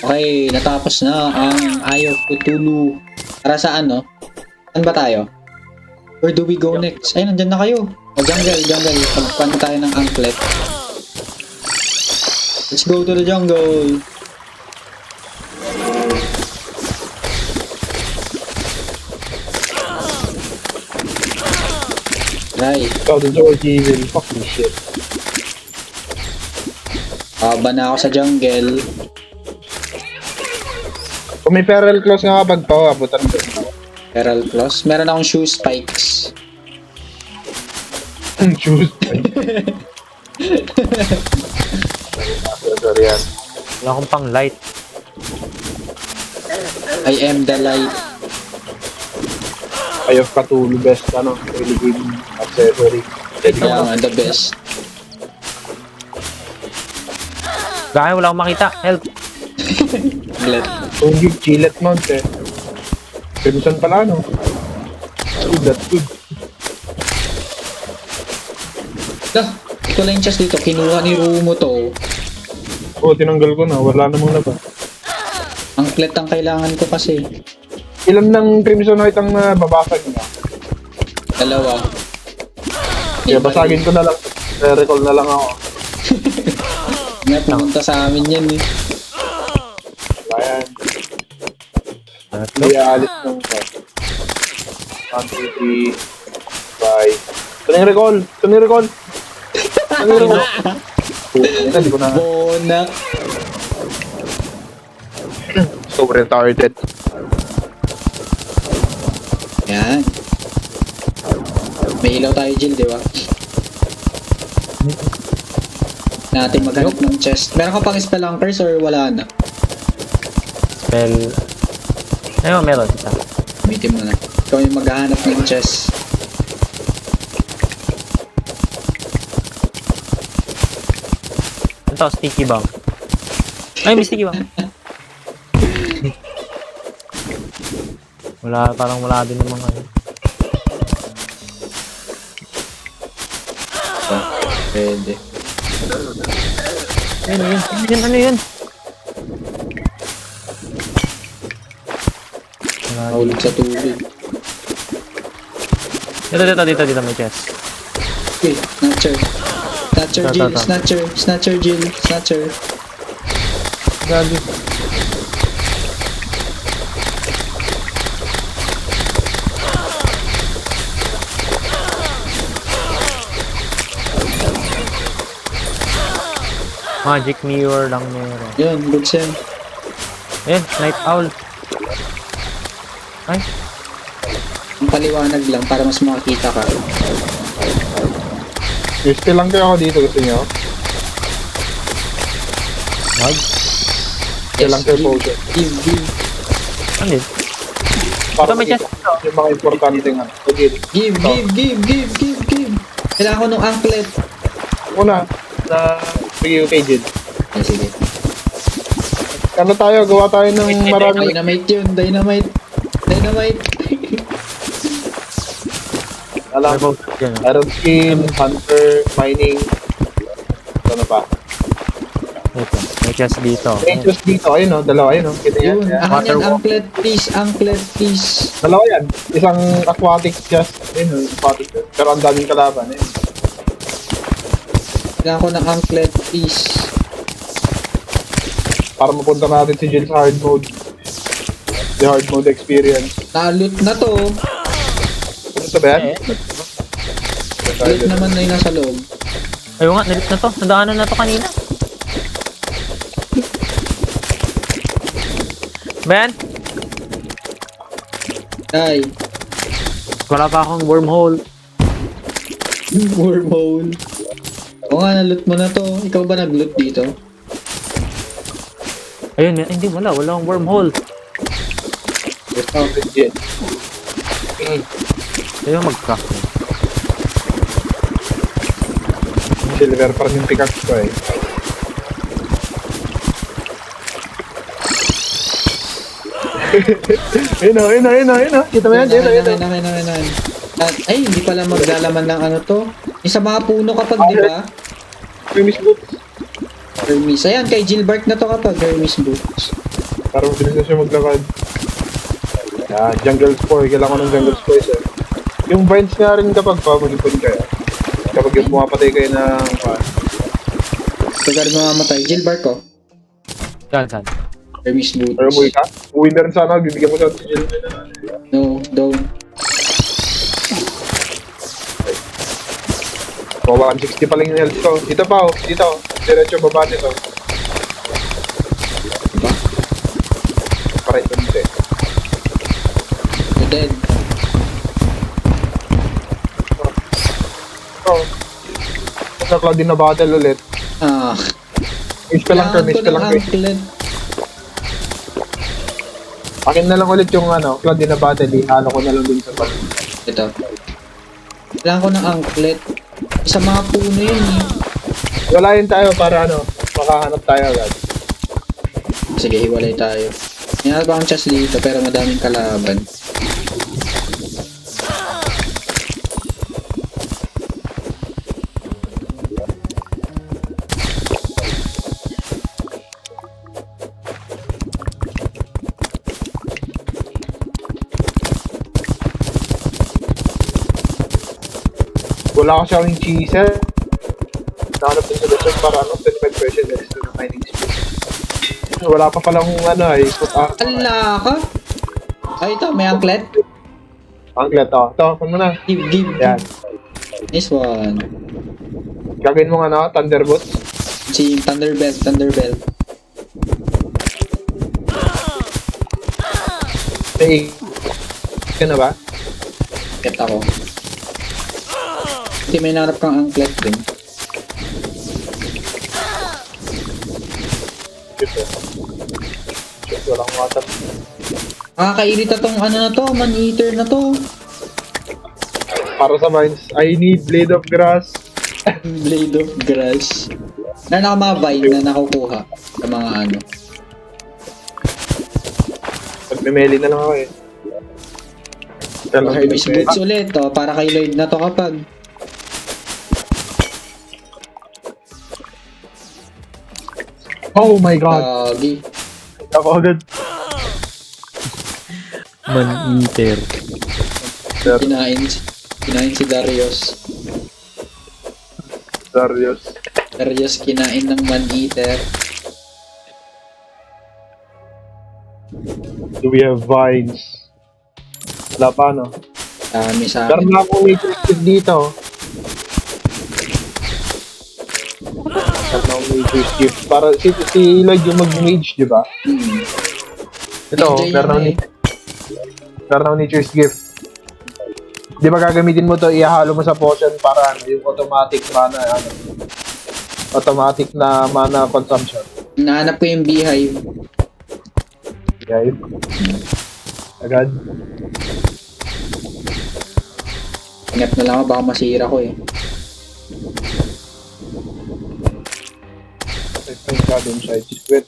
Okay, natapos na ang Eye of Cthulhu. Para saan, no? Saan ba tayo? Where do we go next? Ay, nandyan na kayo. Jungle. Pagpan tayo ng anklet. Let's go to the jungle. Right. Oh, the door evil. Fucking shit. Ba na ako sa jungle. Kung may feral claws nga kapag to, abutan ko. Feral claws. Meron akong shoe spikes. Choose. Sorry yan. Wala akong pang light. I am the light. Eye of Cthulhu, best, really good accessory. Kaya nga, the best. Gaya, wala akong makita. Help. Let. Don't give Chillet mount eh. Crimson pala, no? Oh, that's good. Ito lang yung chest dito. Kinuha ni Rumo to. Oh, tinanggal ko na. Wala namang laban. Anklet ang kailangan ko kasi. Ilan ng Crimson Knight ang nababasag niya? 2. Kaya basagin ko na lang. Recall na lang ako. Nga, pumunta sa amin yan eh. Ayan. Hindi aalis ng 1, 2, 3, 5. Ito na yung recall! Hindi ko na. Bonak. So retarded. Yan. May ilaw tayo, Jill, di ba? Natin maghanap ng chest. Meron ka pang spelunkers or wala na? Spell. Ayun, meron. Isa. Gamitin mo na. Ikaw yung maghahanap ng chest. Ito, sticky bomb. Ay, may sticky bomb. Parang wala din ng mga ano. Pwede. Ano yun? Mahulog sa tubig. Dito may chest. Okay, Snatcher Jill, Snatcher Jill, Snatcher. Gabi. Magic mirror lang meron. Yun, good yan. Ayan, night owl. Ay, Ang paliwanag lang para mas makakita ka. Still lang kayo ako dito, gusto nyo? mag. Still lang kayo potion. Give. Ano yun? Para Ito may chest. makita yung mga importante nga. Okay. Give. Kailangan ko nung anklet. Una, na bigay ko kay Jid. Ah, sige. Ano tayo, gawa tayo ng marami. Dynamite yun, dynamite. Alam, Iron Skin, Hunter, Mining. Ano pa? Ito, may chest dito. Rangers dito, ayun o, dalawa ayun o. Kita yan. Yun, Yan. akin yan, anklet please. Dalawa yan. Isang aquatic just, ayun o, aquatic just. Pero ang daming kalaban, ayun. Kailangan ko ng anklet please. Para mapunta natin si Jill sa hard mode. The hard mode experience. Na-loot na to. Ano sa ba yan? Loot naman na yung nasa loob. Ayun nga, nalit na to. Nadaanan na to kanina. Ben, Ay, wala pa akong wormhole. wormhole. Oo nga, na-loot mo na to. Ikaw ba nag-loot dito? Ayun, hindi, wala akong wormhole. There's nothing Jill. Ayun, mag-craft. Silver pa rin yung pickaxe ko eh. Ayun o. Kita mo yan, Ayun. Ay, hindi pala maglalaman ng ano to. Yung sa mga puno kapag, di ba? Hermes boots. Hermes. Ayan, kay Gilbert na to kapag Hermes boots. Para mabilis na siya maglakad. Yan, jungle spore. Kailangan ko ng jungle spore eh. Yung vines nga rin kapag mag-ipon kayo. Kapag yung pumapatay kayo ng... Pagkari mamamatay. Jill Barko. Saan? Hermes Boots. Pero umuwi ka? Uwi na rin sana. Bibigyan ko sa si Jill. No, don't. O, 160 pa lang yung health ko. Dito pa, oh. Dito. Diretso baba nito. Diba? Para ito dito eh. You're dead. Oh. Sa cloud din na battle ulit. Ah. Miss ka lang ka, miss ka lang ka. Anklet. Akin na lang ulit yung ano, cloud din na battle. Ihalo ko na lang dun sa top. Ito. Kailangan ko ng anklet. Sa mga puno yun eh. Walayin tayo para ano, makahanap tayo agad. Sige, hiwalay tayo. May ba ang chest dito pero madaming kalaban. Wala kasi akong chisel. Nahanap din sa lesson para ano, 25% extra na mining speed. Wala pa palang ano ay put up. Ala ka? Ay, ito, may anklet. Anklet to. Ito, kung muna. Give. Yan. Nice one. Gagawin mo nga ano, Thunderbolt. Si Thunderbell. Hey, ka na ba? Get ako. Hindi may narap kang anklet din. Shit, walang water. Nakakairita tong ano na to, man-eater na to. Para sa mines, I need blade of grass. Blade of Grass. Meron ako mga vine na nakukuha sa mga ano. Magmemeli na lang ako eh. Hermes Boots ulit, oh, para kay Lloyd na to kapag. Oh my god! Gagi. Ako agad. Man-eater. Kinain si Darius. Darius. Darius kinain ng man-eater. Do we have vines? Wala pa no? Dami sa Pero akin. na akong nature dito. Meron akong nature gift. Para si Lloyd yung mag-mage, di ba? Hmm. Ito, DJ meron akong yan meron akong nature's gift. Di ba gagamitin mo to, ihalo mo sa potion para ano, yung automatic na mana consumption. Nahanap ko yung beehive. Okay. Agad. Hanap na lang ako, baka masira ko eh. Thank God inside squid.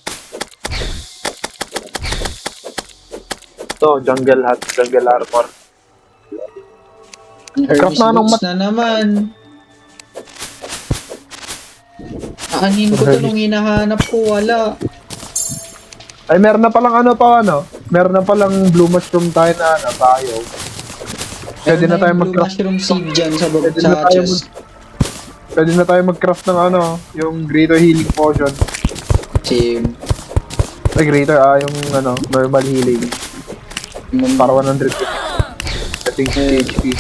Ito, jungle hat, jungle armor. Ang Hermes Craft na anong Boots na naman. Aanin ko to nung hinahanap ko, wala. Ay, meron na palang meron na palang blue mushroom tayo na tayo. Pwede na tayo Blue mag-craft. mushroom seed dyan sa Pwede na tayo chest. Pwede na tayo mag-craft ng yung greater healing potion. Same. Ay, greater yung normal healing. Para 100 I think HP.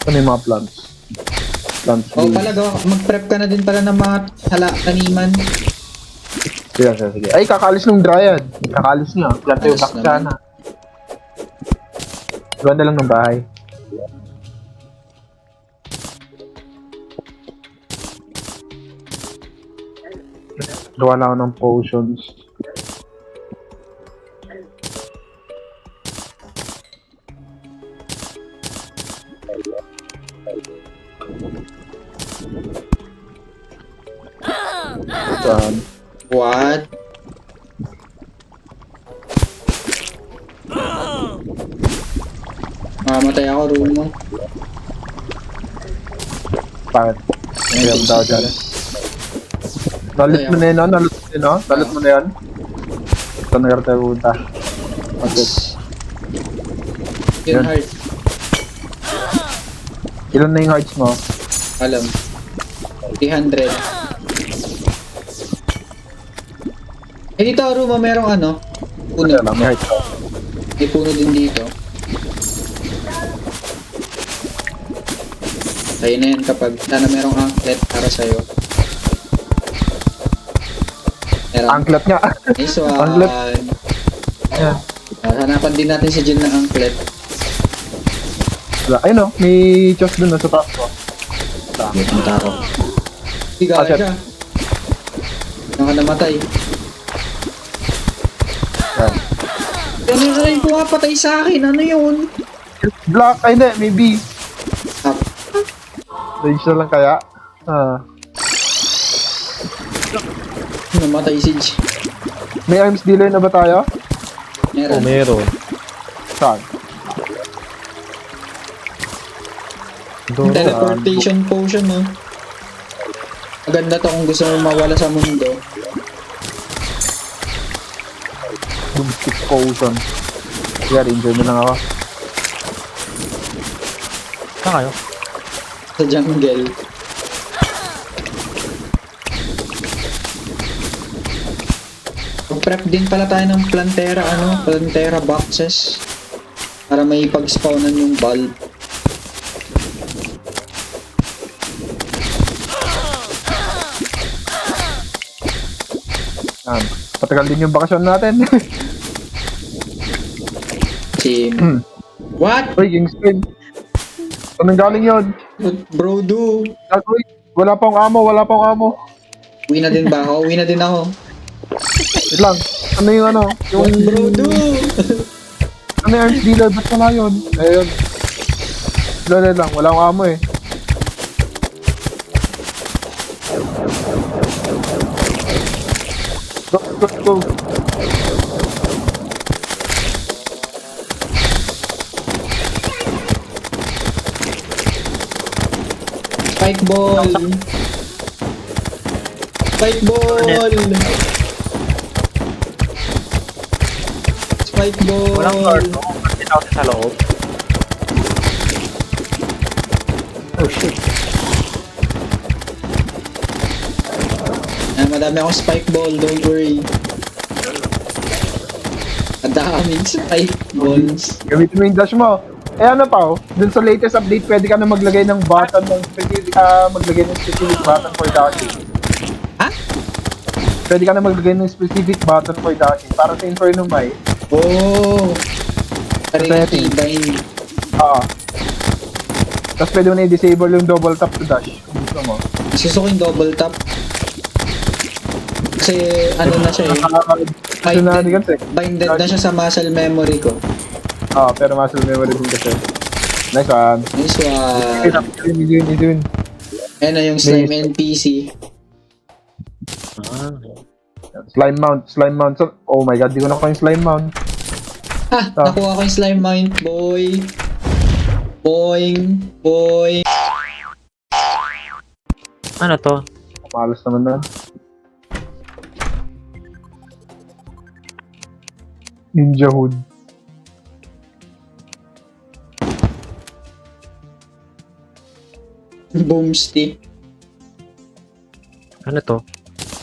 Ano yung mga plants? Plants. Oh, pala, mag-prep ka na din pala ng mga taniman. Sige. Ay, kakaalis ng dryad. Kakaalis niya. Diyan tayo Alis saksa naman. na. Ganda lang ng bahay. Gawa na ako ng potions. What? Mamatay ako, room mo. Bakit? Mayroon daw dyan. Nalit mo na yun, no? Nalit mo yun, no? Nalit mo na yun. Ito na tayo punta. Okay. Yun Yan. heart. Ilan na yung hearts mo? Alam. 300. Eh dito, Ruma, merong ano? Puno. Wala lang, may hearts ko. May puno din dito. Sa'yo na yan kapag sana merong anklet para sa'yo. Meron. Anklet nga. Nice one. Anklet. Ayan. Hanapan din natin si Jill ng anklet. Wala. Ayun, no? May chest dun, no? Sa taas ko. May punta ako. Higa Ah, shit. siya. Saan ka namatay? Ayan. Ano na rin pumapatay sa akin? Ano yun? Black, ay hindi, maybe. Ah, Range na lang kaya. Ah. namatay si Jill. May arms dealer na ba tayo? Meron. Oh, meron. Saan? Doon. Teleportation potion, no? Maganda to kung gusto mo mawala sa mundo. Boomstick potion. Kaya ranger na lang ako. Saan kayo? Sa jungle. Prep din pala tayo ng plantera boxes. Para may pag-spawnan yung bulb. Yan. Patagal din yung bakasyon natin. Si... What? Uy, Kingston. Anong galing yun? What bro do? Uy, wala pang ammo. Uwi na din ba ako? Uwi na din ako. Wait lang. Ano yung ano? Yung... What bro do? Ano yung arms dealer? Ba't wala yun? Ayun. Wala lang. Wala akong ammo eh. Go. Spike ball! Spike ball! Spike ball! Walang card, no? Kasi ako sa loob. Oh, shit. Ah, madami akong spike ball, don't worry. Ang daming spike balls. Gamitin mo yung dash mo. Eh ano pa oh, dun sa latest update pwede ka na maglagay ng button ng specific, maglagay ng specific button for dashing. Ha? Pwede ka na maglagay ng specific button for dashing para sa Inferno Mai. Oh! Parang Setting. keybind. Tapos pwede mo na i-disable yung double tap to dash kung gusto mo. Gusto ko yung double tap. Kasi ano na siya eh. Tsunami kasi. Binded na siya sa muscle memory ko. Pero muscle memory din kasi. Nice one. Nice one. Yun. Ayan na yung slime NPC. Ah. Slime mount. So, oh my god, di ko nakuha yung slime mount. Ha! Nakuha ko yung slime mount, boy. Boing. Ano to? Malas naman na. Ninja hood. Boomstick. Ano to?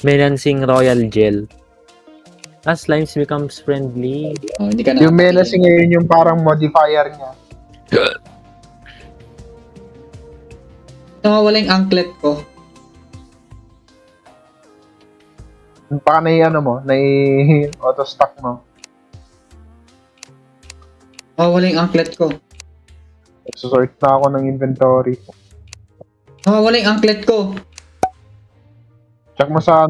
Menacing Royal Gel. As slimes becomes friendly. Oh, hindi ka na. Yung menacing ngayon yung parang modifier niya. Nawawala yung anklet ko. Baka ano mo, auto stock mo. Nawawala yung anklet ko. Sort na ako ng inventory. Nawawala yung anklet ko. Check mo sa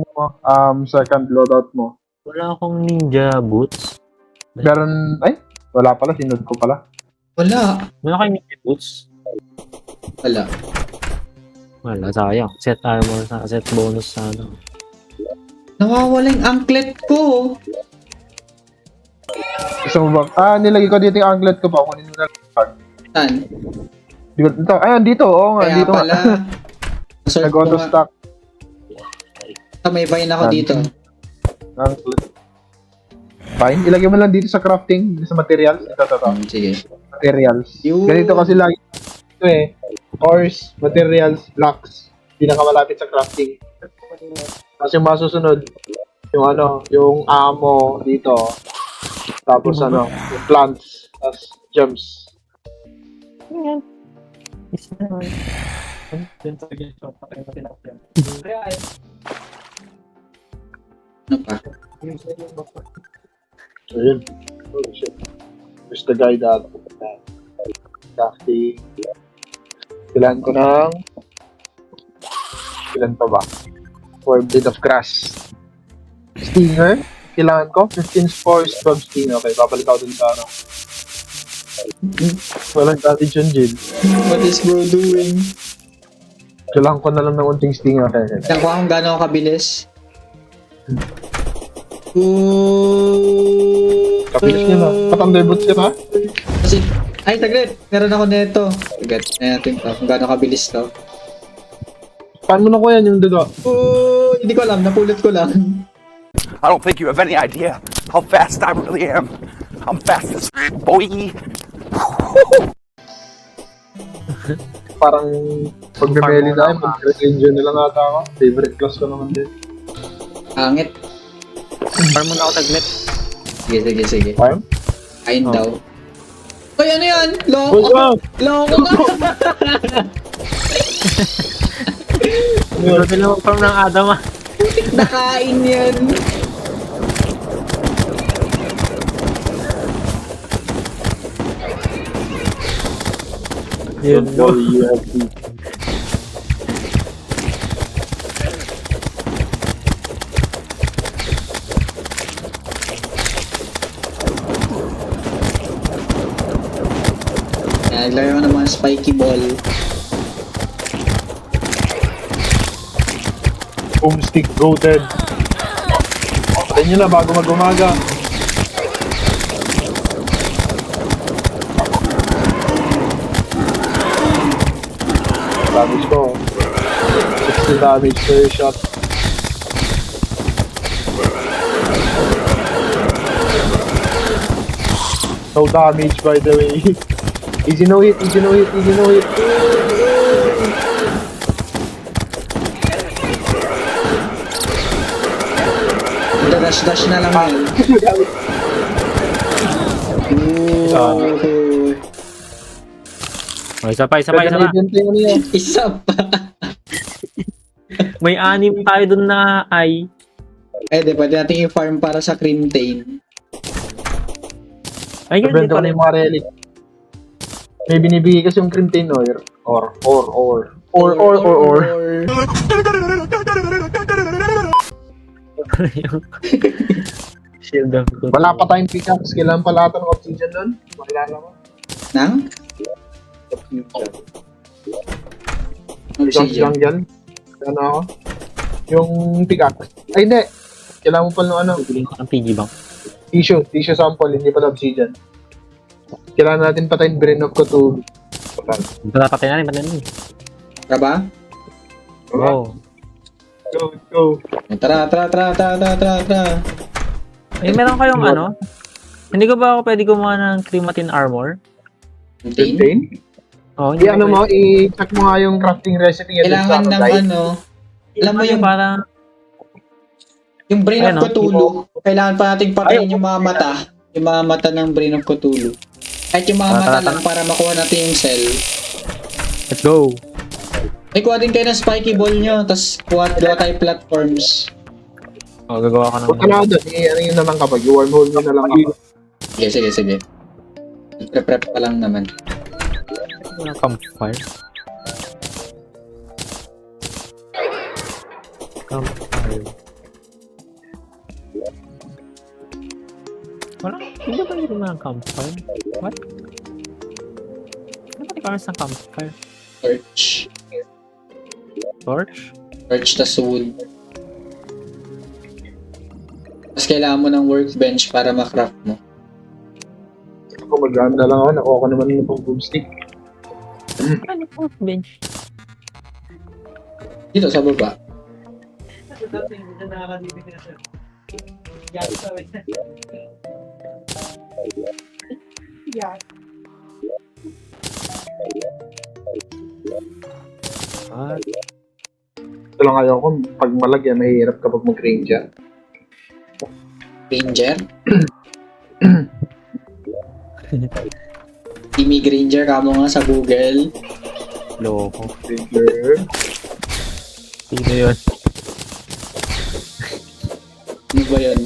second loadout mo. Wala akong ninja boots. Meron, wala pala, sinod ko pala. Wala. Wala kayong ninja boots? Wala. Wala, sayang. Set armor, set bonus sa ano. Nawawala yung anklet ko. Gusto mo ba? Nilagay ko dito yung anklet ko pa. Kunin mo na lang. Saan? Dito. Ayan, dito. Oo nga, Kaya dito. pala. Sort ko Nag-auto nga. stock. May vine ako dito. Fine. Ilagay mo lang dito sa crafting, sa materials. Ito. Sige. Materials. Yung- Ganito kasi lagi. Ito eh. Ores, materials, blocks. Pinakamalapit sa crafting. Tapos yung masusunod, yung yung ammo dito. Tapos yung plants. Tapos gems. Yan. Isa naman. Ano pa? So yun. Oh shit. There's the guy that crafting. Kailangan ko ng ilan pa ba? 4 blade of grass. Stinger. Kailangan ko 15 spores from stinger. Okay, babalik ako dun sa walang damage yun, Jill. What is bro doing? Kailangan ko na lang ng unting stinger. Okay. Tignan ko kung gaano ako kabilis. Ooh. Kabilis niya na. Pa-thunderbolts ka ba? Kasi, ay, taglit. Meron ako nito. Taglit. Natin to. Kung gaano kabilis to. Paano mo na ko yan yung dugo? Oh, hindi ko alam. Napulot ko lang. I don't think you have any idea how fast I really am. I'm fast as boy. Parang pag bibeli tayo, mag-religion na lang ata ako. Favorite class ko naman din. Angit. Farm mo na ako tagnet. Sige. Farm? Kain Oh. daw. Uy, ano yan? Loko. What's up? Loko ka. Grabe lang mag-farm ng Adam ah. Nakain yan. Yun. You have to. Naglagay ko ng mga spiky ball. Boomstick goated. Patayin nyo na bago mag-umaga. Damage ko. 60 damage per shot. No damage by the way. Easy no hit. Dash na lang yan. Ooh. Oh, isa pa. Pwede na i-benta yung ano yan. Isa pa. May anim tayo dun na ay. Pwede natin i-farm para sa Crimtane. Ay, yun Benta ko pala na yung mga relic. May binibigay kasi yung Crimtane or. yung shield of good. Wala pa tayong pickaxe. Kailangan pala ata ng obsidian doon. Makilala mo. Nang? Obsidian. Pickaxe Obsidian. lang dyan. Ano ako? Yung pickaxe. Ay, hindi. Kailangan mo pala ng Bibili ko ng piggy bank. tissue sample. Hindi pala obsidian. Kailangan natin patayin Brain of Cthulhu. Patay na rin, patay na rin. Tara ba? Wow. Go. Tara. Ay, meron kayong ano? Hindi ko ba ako pwede gumawa ng Krimatin armor? Crimtane? Crimtane? Oh, hindi Ano ko mo, i-check mo nga yung crafting recipe. Kailangan ng ano. Alam mo yung parang yung Brain Ayan, of Cthulhu. Kailangan pa nating patayin yung mga mata. Yung mga mata ng Brain of Cthulhu. Kahit yung mga mata lang para makuha natin yung cell. let's go. May kuha din kayo ng spiky ball nyo. Tapos gawa tayo platforms. Oh, gagawa ka ng Huwag ka na doon. Ano yun na lang kapag wormhole mo na lang ako. Sige. Prep pa lang naman. campfire. Campfire. Wala, hindi ba yun ng campfire? What? Ano ba requirements ng campfire? Torch. Torch? Torch tas wood. Tapos kailangan mo ng workbench para ma-craft mo. Kung mag-ganda lang ako, nakuha ko naman ng pang boomstick. Ano po, bench? Dito sa baba. Ah, Ito lang ayaw ko, pag malagyan, mahirap kapag mag-ranger. Ranger. Timmy Granger kamo nga sa Google. loko. Ranger. Sino yun? Ano ba yun?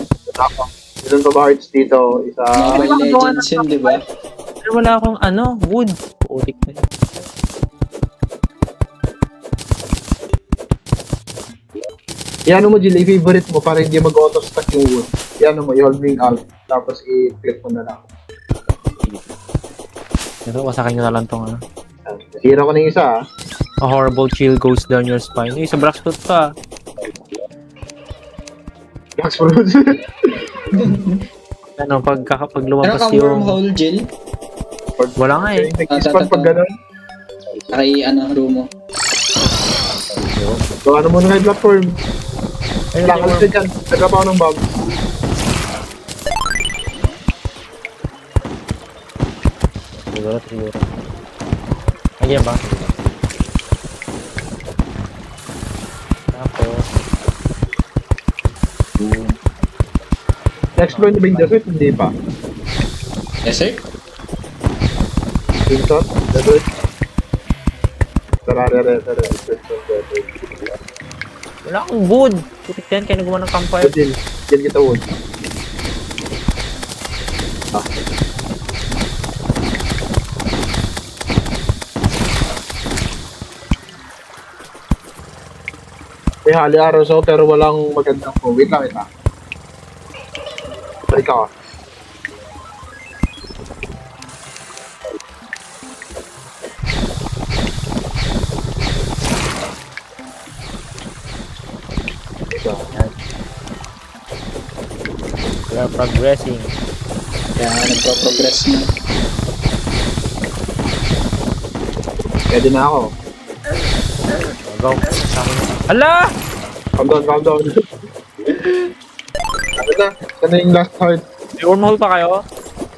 Ilan pa ba hearts dito? Isa. Mobile Legends yun, di ba? Pero wala akong wood. Putik na yun. Yan mo, Jill, i-favorite mo para hindi mag-auto-stack yung wood. Yan mo, i-hold mo yung alt. Tapos i-click mo na lang. Ito, wasakin nyo na lang tong Hira ko na yung isa, ah. A horrible chill goes down your spine. Uy, sa Blackstone pa. Max Fruit. Ano, pag Meron lumabas kang yung... wormhole, Jill? Wala nga eh. Nag-spawn pag gano'n. Kay, Rumo. So, ano muna kayo platform? Ayun, Lakal ka dyan. Nagkapa ako ng bomb. Siguro. Ayan ba? Tapos... Na-explore niyo ba yung desert? Hindi pa. Yes, sir? Crimson? Desert? Tara. Wala akong wood. Putik yan, kaya nagawa ng campfire. Jill, kita wood. May hali araw sa pero walang magandang po. Wait lang. Balik ako. We are progressing. Kaya nagpo-progress na. Pwede na ako. Go. Hala! Calm down. Ano na? Sana yung last heart. May wormhole pa kayo?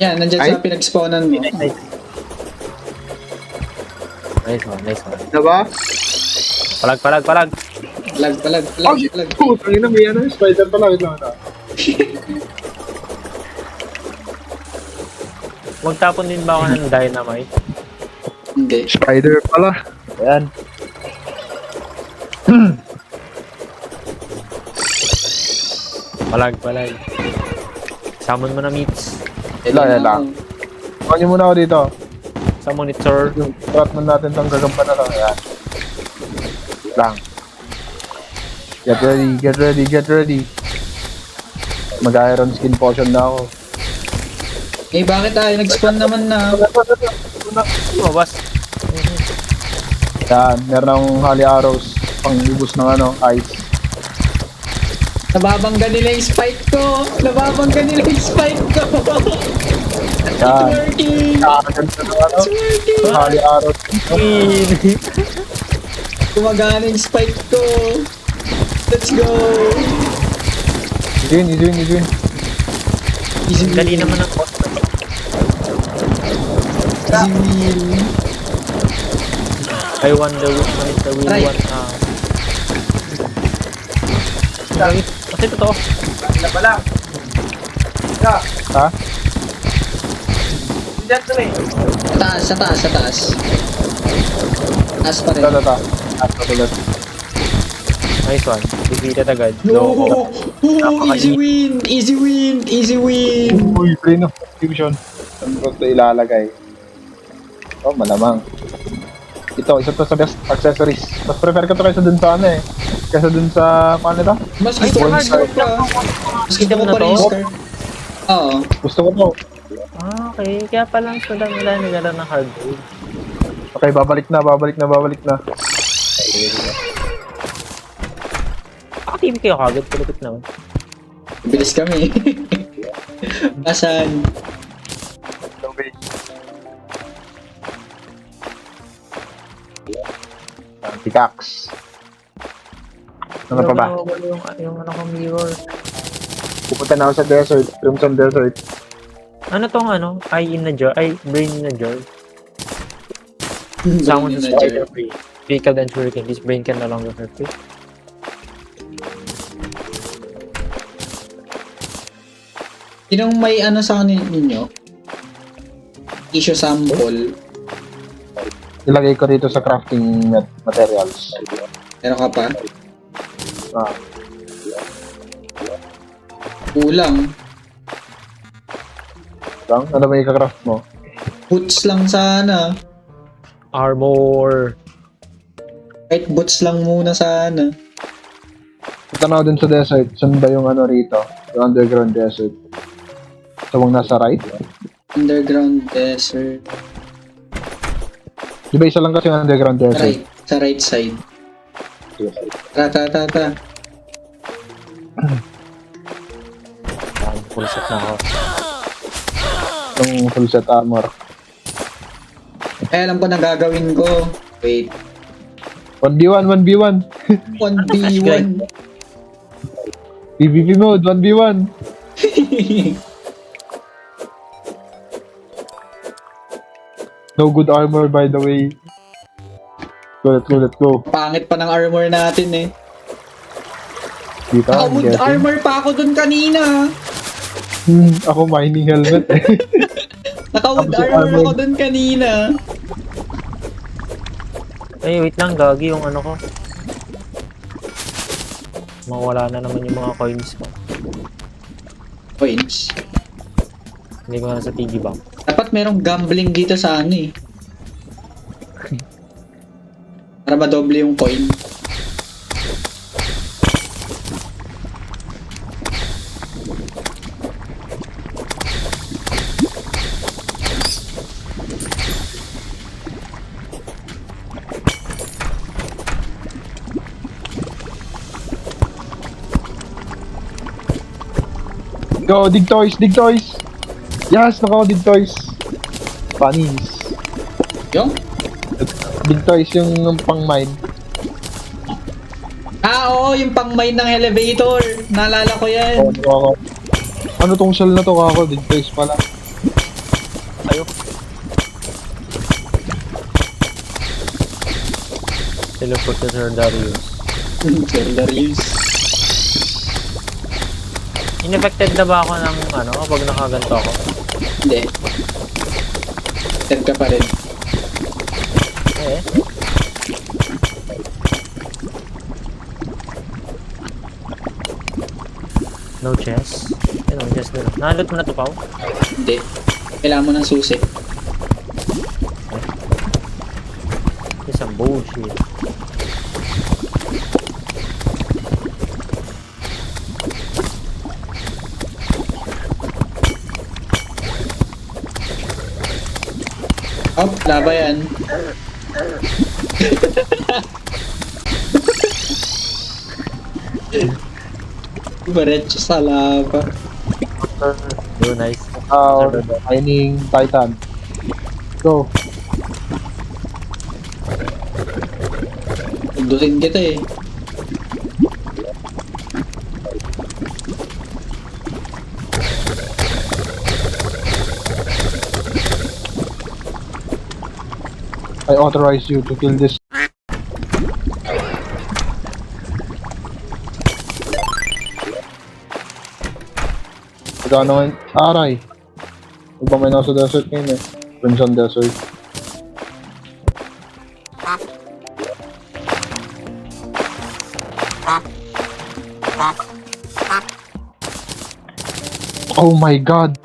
Yan, nandyan Ay? sa pinag-spawnan mo. Nice one. Na ba? Palag. Palag. Oh, shit! Tangina, may ano, spider pala. Wait lang. Magtapon din ba ako ng dynamite? Hindi. Spider pala. Ayan. Palag. Summon mo na meats. Lang. Kuha niyo muna ako dito. Sa monitor. Yung trap na natin itong gagamba na lang. Ayan. Lang. Get ready. Mag-iron skin potion na ako. Eh, bakit tayo? Nag-spawn naman na. Lumabas. Yan, meron akong holy arrows pang ubus ng ice. Nababangga nila yung spike ko. Yan. Working. Kakaganda ng It's working. holy arrows. Gumagana yung spike ko. Let's go. Easy win. Easy Dali win. naman ang cost. Easy win. I wonder which one is the real Right. one. Kasi totoo. Ha? Sa taas. Taas pa rin. Tata. Ulit. Nice one. Defeated agad. No! Easy win! Uy, brain of fusion. Saan ko ito ilalagay? Oh, malamang. Ito, isa to sa best accessories. Mas prefer ko to kaysa dun sa kaysa dun sa, paano ito? Mas gusto ko Ay, scarf pa. Mas gusto ko pa rin yung scarf. Oo. Gusto ko to. Okay, kaya pala sa nila nagala ng hard mode. Okay, babalik na. Team kayo kagad, kulupit naman. Bilis kami. Asan? Okay. Pickaxe. Ano pa ba? Yung ano ko mirror. Pupunta na ako sa desert. Crimson Desert. Ano tong ano? Eye in a jar? Ay, brain in a jar? Someone Brain in who's a jar. spider free. Pickled and shuriken. This brain can no longer hurt you. Sinong may ano sa ninyo? Issue sample. Ilagay ko dito sa crafting materials. Meron ka pa? Ah, Kulang. lang? Ano ba i-craft mo? Boots lang sana. Armor. Kahit boots lang muna sana. Punta na ako dun sa desert. Saan ba yung ano rito? Yung underground desert. Sa mong nasa right? Underground desert. Di ba isa lang kasi yung underground desert? Right. Sa right side. Ta. Full set na ako. Yung full set armor. Alam ko na gagawin ko. Wait. 1v1, 1v1. 1v1. PvP mode, 1v1. No good armor by the way. Let's go. Pangit pa ng armor natin eh. Dito, I'm Naka-wood getting. armor pa ako dun kanina. Ako mining helmet eh. Naka-wood Tapos yung armor armor. ako dun kanina. Ay, wait lang, gagi yung ano ko. Mawala na naman yung mga coins ko. Coins. Hindi ko na sa piggy bank. Dapat merong gambling dito sa ano eh. Para madoble yung coin. Go, dig toys, dig toys. Yes, dig toys. Bunnies. Yung? Dig toys yung pang mine. Oo, yung pang mine ng elevator. Naalala ko yan. Ano tong shell na to kako? Dig toys pala. Teleport to Sir Darius. Sir Darius. Ineffected na ba ako ng ano kapag nakaganto ako? Hindi. Dead ka pa rin. Eh? No chest? No chest na. Nahalot mo na to, Pao? Hindi. Kailangan mo ng susi. Isang bullshit. Oh, laba yan. Diretso sa lava. Oh, nice. Mining Titan. Go. Pindutin kita eh. I authorize you to kill this. Magkano ngayon? Aray. Huwag ba may nasa desert ngayon eh. Crimson Desert. Oh my god!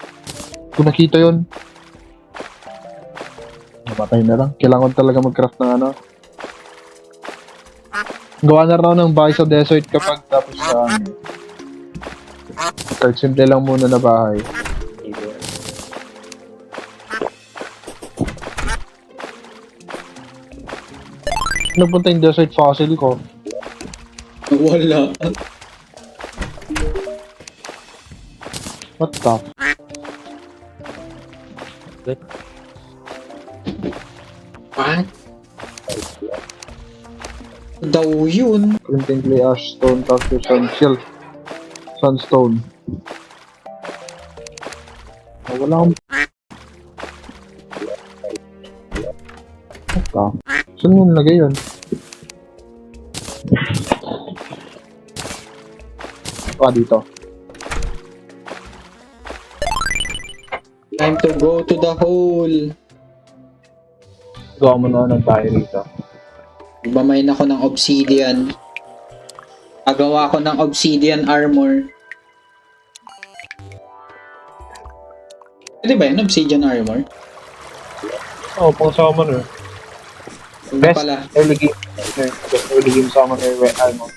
Kung nakita yun. Namatay na lang. Kailangan talaga mag-craft ng ano. Gawa na raw ng bahay sa desert kapag tapos sa ano. Start simple lang muna na bahay. Nagpunta yung desert fossil ko. Wala. What the? What? daw yun? Clinton clay, ash, stone, cactus, sand, shield. Sandstone. Oh, wala akong... Ito. Saan mo nilagay yun? Dito. Time to go to the hole. Gawa mo na ng tayo rito. Bamain ako ng obsidian. Agawa ko ng obsidian armor. Pwede ba yan? Obsidian armor? Oh, pang summoner. Ano Best pala? early game. Best early game summoner. Ano?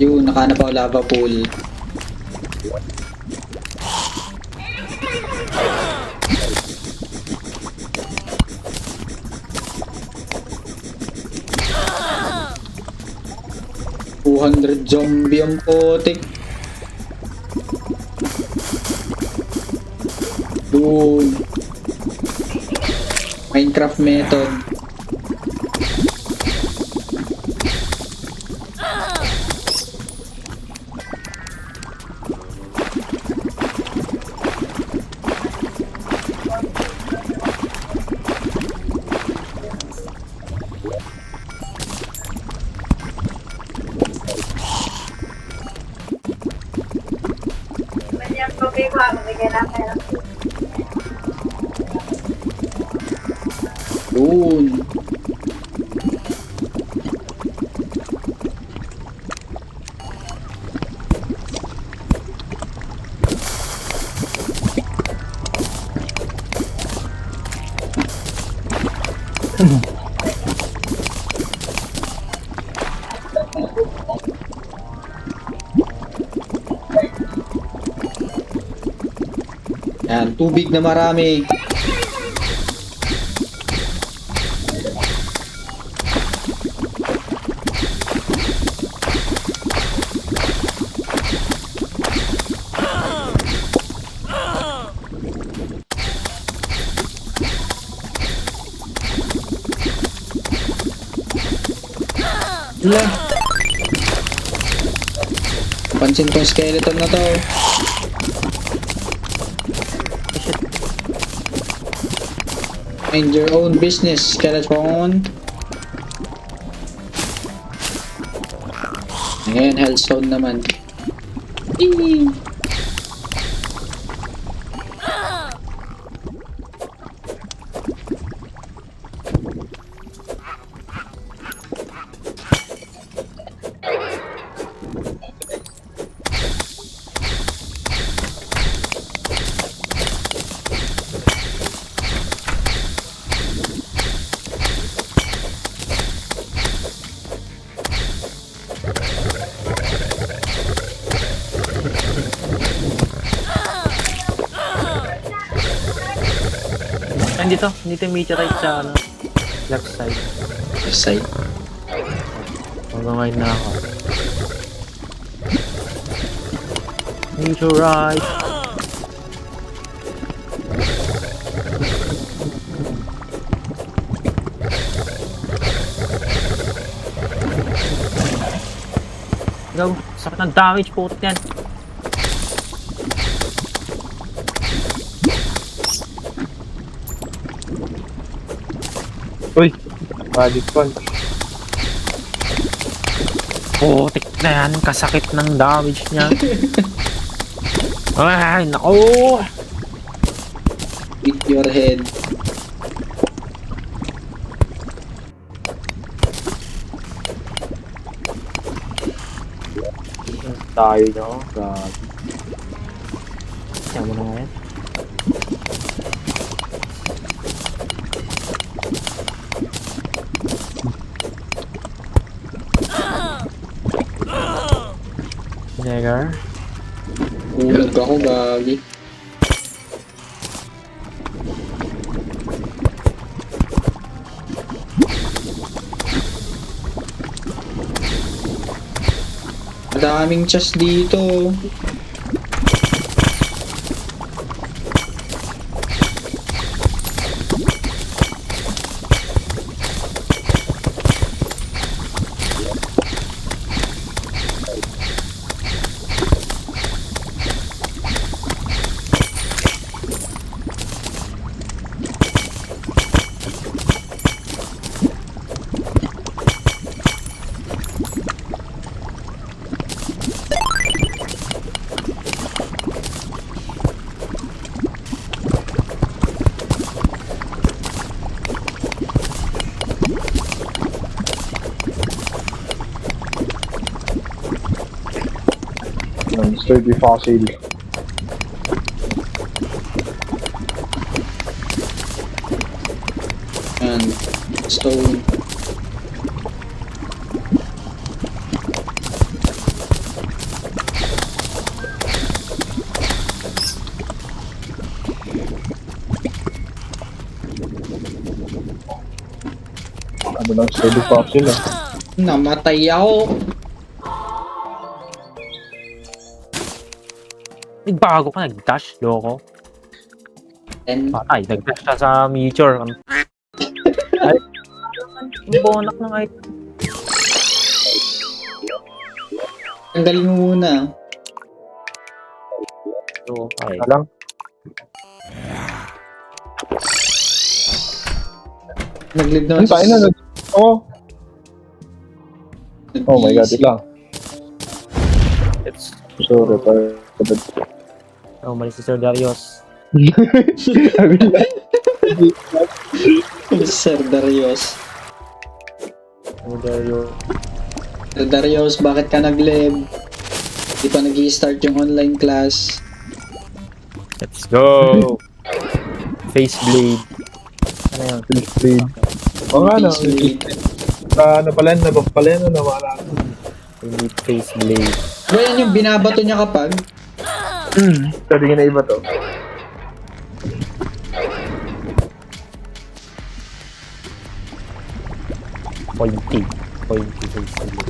Yun, nakahanap ako lava pool. $200 zombie ang putik. Yun. Minecraft method. Yun. Yan, tubig na marami. Wala. Pansin ko yung skeleton na to. Mind your own business, skeleton. Ngayon, hellstone naman. Eee! Dito yung meteorite sa ano, left side. Side. Hanggang ngayon na ako. Meteorite! Go! Sakit ng damage po yan! Uy! Magic punch. Putik na yan, kasakit ng damage niya. Ay, naku! Hit your head. Tayo nyo, grabe. Kaya mo na nga yan. Vinegar. Ulag ako, gagi. Madaming chest dito. Ang sturdy fossil. And stone. Ano lang sturdy fossil ah. Namatay ako. Nagbago ka, nag-dash, loko. And Patay, nag-dash ka sa meteor. Ay, ang bonak ng item. tanggalin mo muna. Okay. Ano lang? Nag-lead na Ano tayo na? Oh my god, wait lang. It's... Sorry, pero... Oh, mali si Sir Darius. Sir Darius. Sir Darius. Sir Darius, bakit ka nag-live? Di pa nag-i-start yung online class. Let's go! Faceblade. Ano yun? Philippine. O nga, no? Ano pala, nabuff pala yun, ano, wala. We need Faceblade. Ba yan yung binabato niya kapag? Pwede nga na iba to. Pointy. Pointy Faceblade.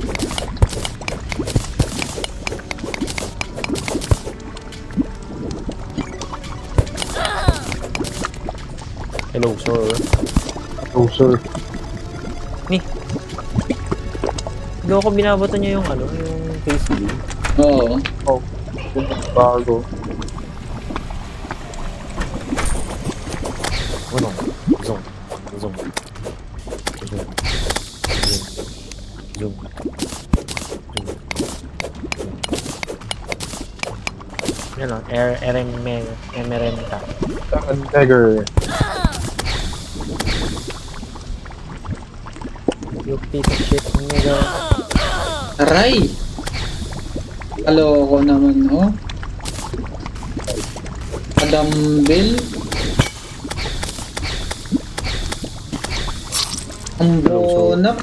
Hello, sir. Oh, sir. Hindi ako binabato niya yung ano, yung Faceblade. Oo. Oh, bago. Ano? Zoom. Zoom. Zoom. Zoom. Zoom. Yan o, Emerenta. Dagger. You piece of shit, nigga. Aray! Aloko naman, oh. Dumbbell. Ang bonak.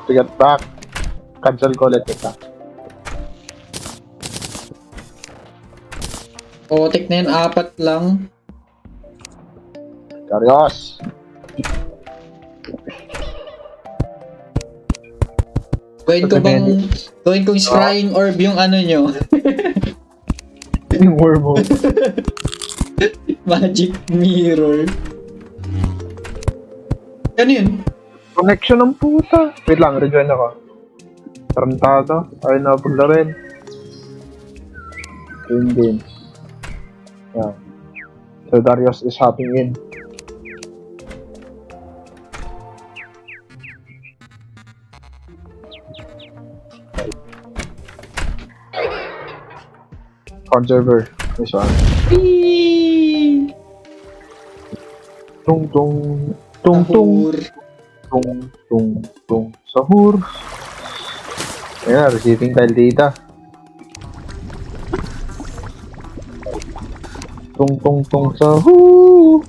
To get back. Cancel ko ulit ito. Otik na yan, 4 lang. Darius. Gawin kong scrying orb yung ano nyo. Yung wormhole. Magic mirror. Ano yun? Connection ng puta. Wait lang, rejoin ako. Tarantado. Ayaw na paglarin. Game games. Yeah. So Darius is hopping in. Conserver. This one. Whee! Tung tung tung tung Ahur. tung tung tung sahur. Ayan, receiving tile data. Tung tung tung sahur.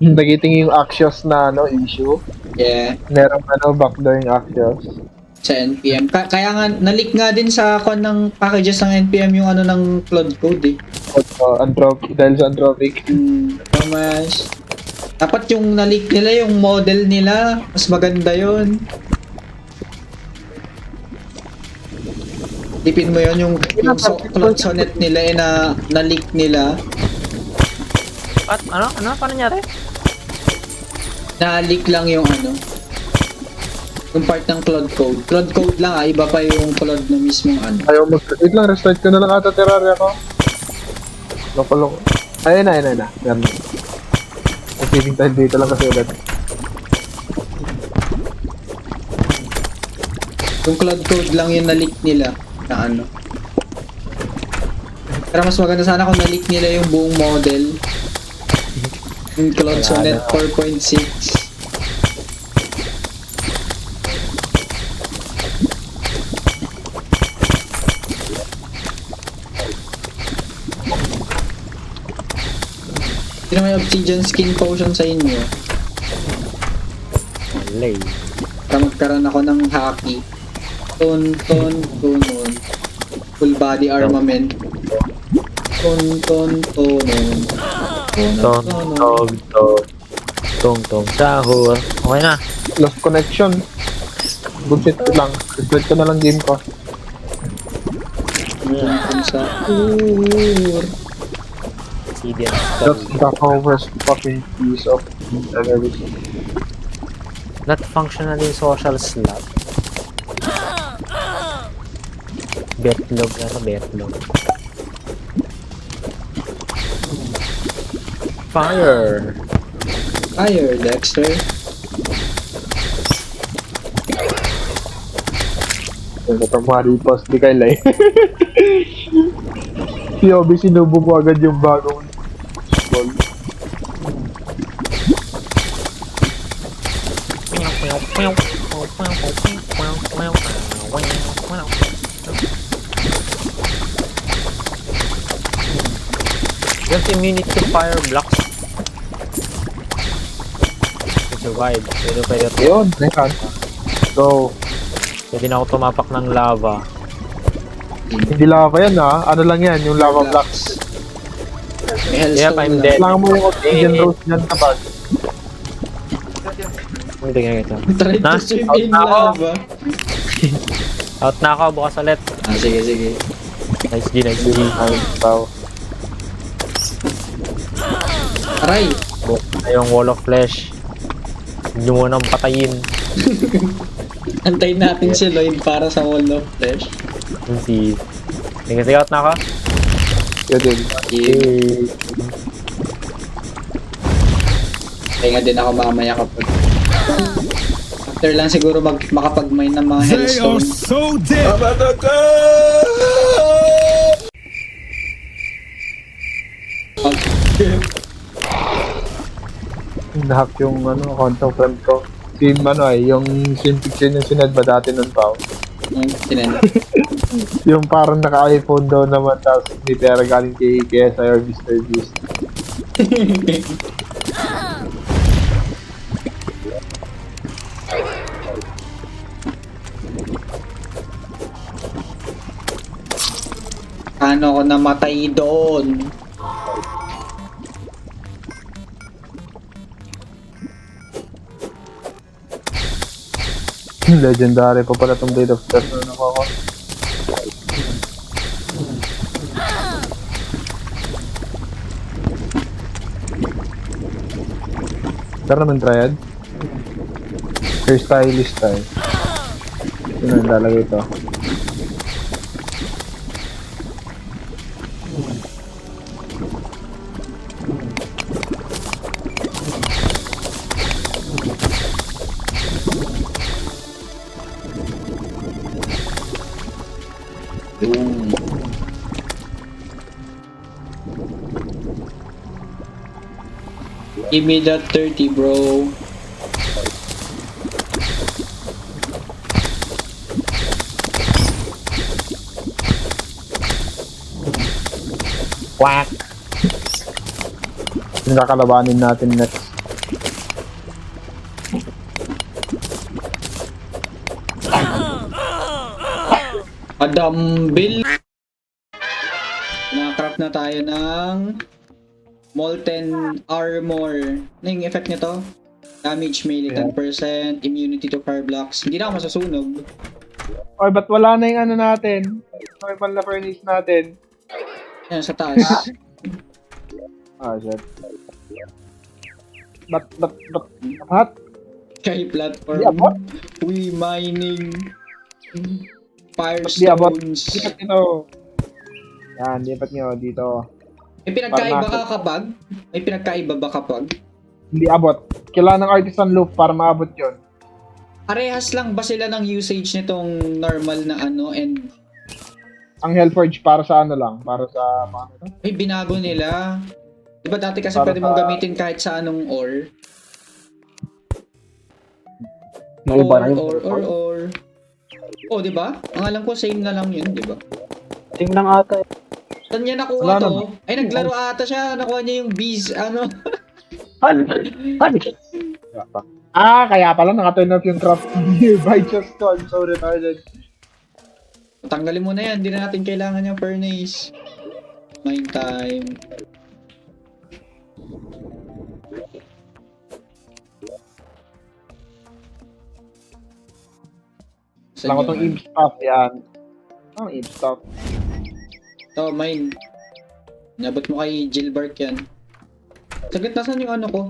Nagiting yung Axios na ano issue. Yeah. Merong ano backdoor yung Axios. Sa NPM. Kaya nga, nalik nga din sa kon ng packages ng NPM yung ano ng cloud code eh. Dahil sa Anthropic. Mas dapat yung nalik nila, yung model nila, mas maganda yon. Tipin mo yon yung cloud sonnet nila eh na nalik nila. At ano? Ano? Paano nangyari? Na-leak lang yung ano. Yung part ng cloud code. Cloud code lang iba pa yung cloud na mismong ano. Ayaw wait lang, restart ko na lang ata Terraria ko. Loko-loko. Ayun na. Meron na. Receiving tile data lang kasi ulit. Yung cloud code lang yung na-leak nila na ano. Pero mas maganda sana kung na-leak nila yung buong model. Cloud Sonnet 4.6. Sino may obsidian skin potion sa inyo? Lay. Para magkaroon ako ng haki. Ton. Full body armament. Ton. Tong, sahur. Okay na. Lost connection. Good shit lang. Reset ko na lang game ko. Ton sa Obsidian That's skull. the first fucking piece of I've ever seen. Not functionally social slot. Betlog na sa betlog. Fire! Fire, Dexter. Yung katamari pas di kay Lai. Si Obi sinubo mo agad yung bagong ball. Just immunity to fire blocks. To survive. Pwede Yun, nekan. So, Pwede na ako tumapak ng lava. hindi lava yan ha. Ano lang yan, yung lava blocks. May hellstone Yep, I'm lang. dead. Kailangan mo yung oxygen rose dyan sa bag. Hindi nga ito. Try to Na? swim Out in na ako. lava. Out na ako, bukas ulit. Sige. Nice G. Ay, tao. Aray! Bukas na yung wall of flesh. Hindi mo nang patayin. Antayin natin si Lloyd para sa Wall of Flesh. Yung si... Sige, out na ako. Yun din. Kaya din ako mamaya kapag... After lang siguro makapag-mine ng mga hellstone. so dead. Nahack yung account ng friend ko. Yung same picture yung sinad ba dati nun pa. Tinan. Yung parang naka-iPhone daw naman, tapos may pera galing kay KSI or Mr. Beast. Paano ako namatay doon? Legendary pa pala tong Blade of Death na ako. Tara naman triad. Hairstylist tayo. Yun ang lalagay ito. Boom. Give me that 30, bro. Quack! Yung kakalabanin natin next. Adambil. Nakakrap na tayo ng Molten Armor. Ano yung effect nito? Damage melee 10%, immunity to fire blocks. Hindi na ako masasunog. Oy, ba't wala na yung natin? Okay, pala furnace natin. Yan, sa taas. Shit. What? Sky platform. Di abot? We mining. Di abot? Firestones. Lipat nyo. Yan, lipat nyo dito. May pinagkaiba Para ka kapag? May pinagkaiba ba kapag? Hindi abot. Kailangan ng artisan loop para maabot yun. Parehas lang ba sila ng usage nitong normal na and Ang Hellforge para sa lang? Para sa paano to? ay binago nila. Di ba dati kasi Para pwede mong sa- gamitin kahit sa anong ore? Yung iba na yung Or. Oh, di ba? Ang alam ko, same na lang yun, di ba? Ting lang ata eh. Saan niya nakuha Wala to? naman. Ay, naglaro ata siya. Nakuha niya yung bees, ano? Han! Kaya pala naka-turn off yung crafting nearby. Just ko, I'm so retarded. Tanggalin mo na yan. Hindi na natin kailangan yung furnace. Mine time. Wala ko tong Eve stuff, yan. Ang Eve stuff. Ito, mine. Nabot mo kay Gilbert yan. Saglit, nasan yung ano ko?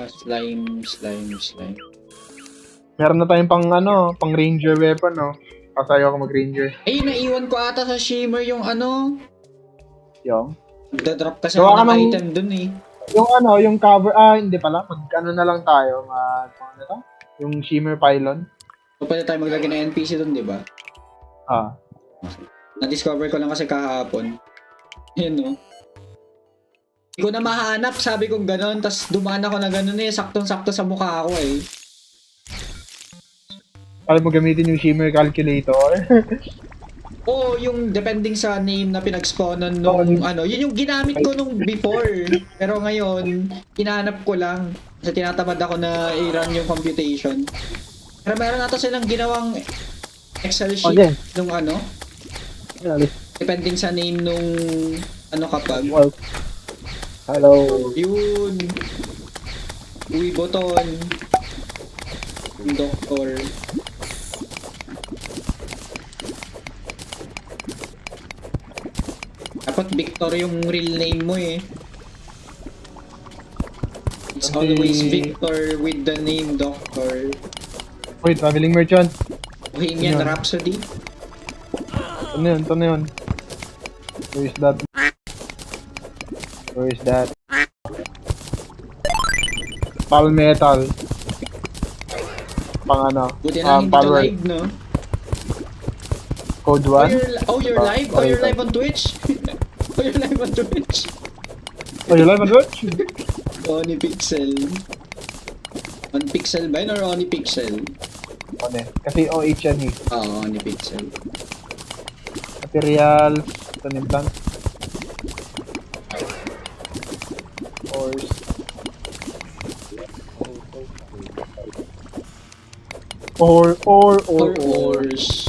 Slime. Meron na tayong pang ranger weapon, no? Kasi ako mag-ranger. Ay, naiwan ko ata sa Shimmer yung ano. Yung? Nagda-drop kasi Gawa ako ka ng ng- item dun eh. Yung cover, hindi pala. Mag-ano na lang tayo, ano to? Yung shimmer pylon. So, pwede tayo maglagay ng NPC dun, di ba? Na-discover ko lang kasi kahapon. Yun, no? Hindi ko na mahanap, sabi kong ganon. Tapos dumaan ako na ganon eh. Saktong-sakto sa mukha ko eh. Alam mo gamitin yung shimmer calculator. Oo, yung depending sa name na pinag-spawnan nung ano. Yun yung ginamit ko nung before. Pero ngayon, hinahanap ko lang. Kasi tinatamad ako na i-run yung computation. Pero meron ata silang ginawang Excel sheet Okay. nung ano. Depending sa name nung ano kapag. Well, hello. Yun. Uy, Boton. Yung doktor. Dapat Victor yung real name mo eh. It's always Victor with the name Doctor. Wait, traveling merchant. Bohemian Yun. Rhapsody. Ano yun? Where is that? Where is that? Palmetal. Pang ano? Buti na hindi ka Power. live, no? Code Oh, 1? you're live? Oh, you're live on Twitch? Oh, you're live on Twitch? Oh, you live on Twitch? Oni Pixel. On Pixel ba yun or Oni Pixel? Ano eh? Kasi OH yan eh. Oo, Oni Pixel. Material. Tanim plant. Ores. Or. Or ores.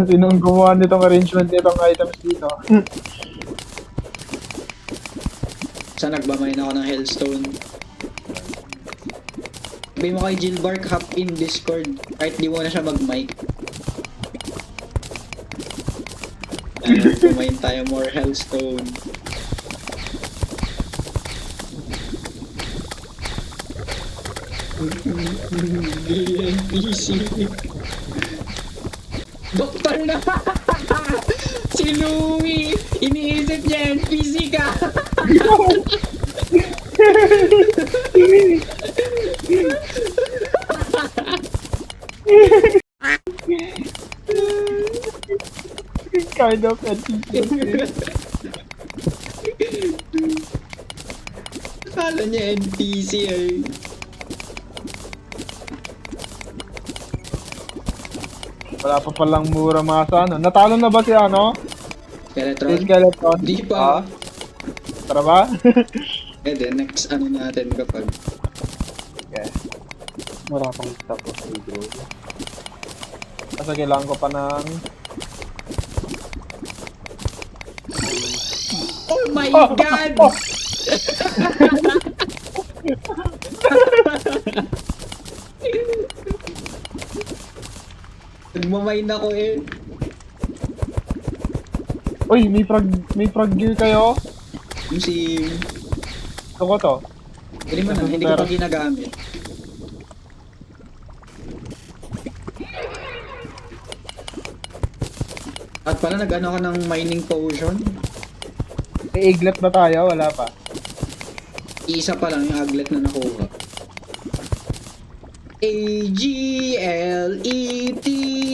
Sinong gumawa nitong arrangement nitong items dito? Sa nagbamay na ako ng Hellstone. Sabi mo kay Gilbark, hop in Discord. Kahit di mo na siya mag-mic. Kumain tayo more Hellstone. NPC. Doktor na! Si Louie! Iniisip niya NPC ka! Kind of NPC. Akala niya NPC eh. Wala pa palang mura mga sa ano. Natalo na ba si ano? Si Skeletron? Skeleton? Di pa. Tara ba? Eh then, next ano natin kapag... Okay. Wala pang tapos sa video. Kasi kailangan ko pa ng... Oh my God! Nagmamine ako eh. Uy, may frog gear kayo? Yung si... Ito ko to. Hindi mo na, hindi ko pa ginagamit. At pala nag-ano ka ng mining potion? May iglet ba tayo? Wala pa. Isa pa lang yung aglet na nakuha. AGLET,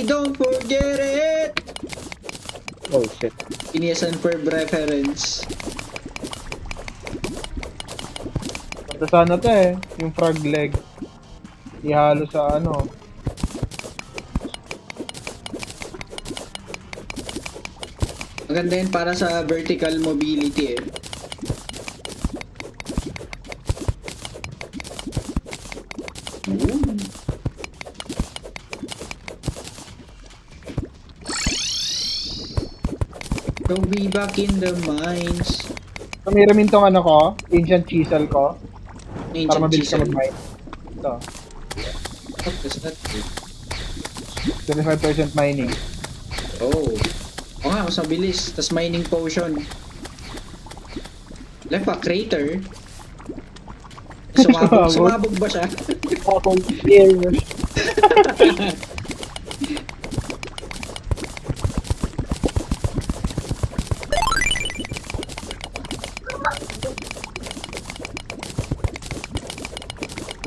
don't forget it! Oh shit. Iniasan for reference. Ito sana to eh. Yung frog leg. Ihalo sa ano. Maganda yun para sa vertical mobility eh. Ooh. So be back in the mines. Kamiramin tong ano ko. Ancient chisel ko. Para Ancient mabilis ka chisel. mag-mine. Ito. What does that do? 25% mining. Oh. Oo nga, mas mabilis. Tas mining potion. Left pa, crater. Sumabog, sumabog ba siya? Akong here.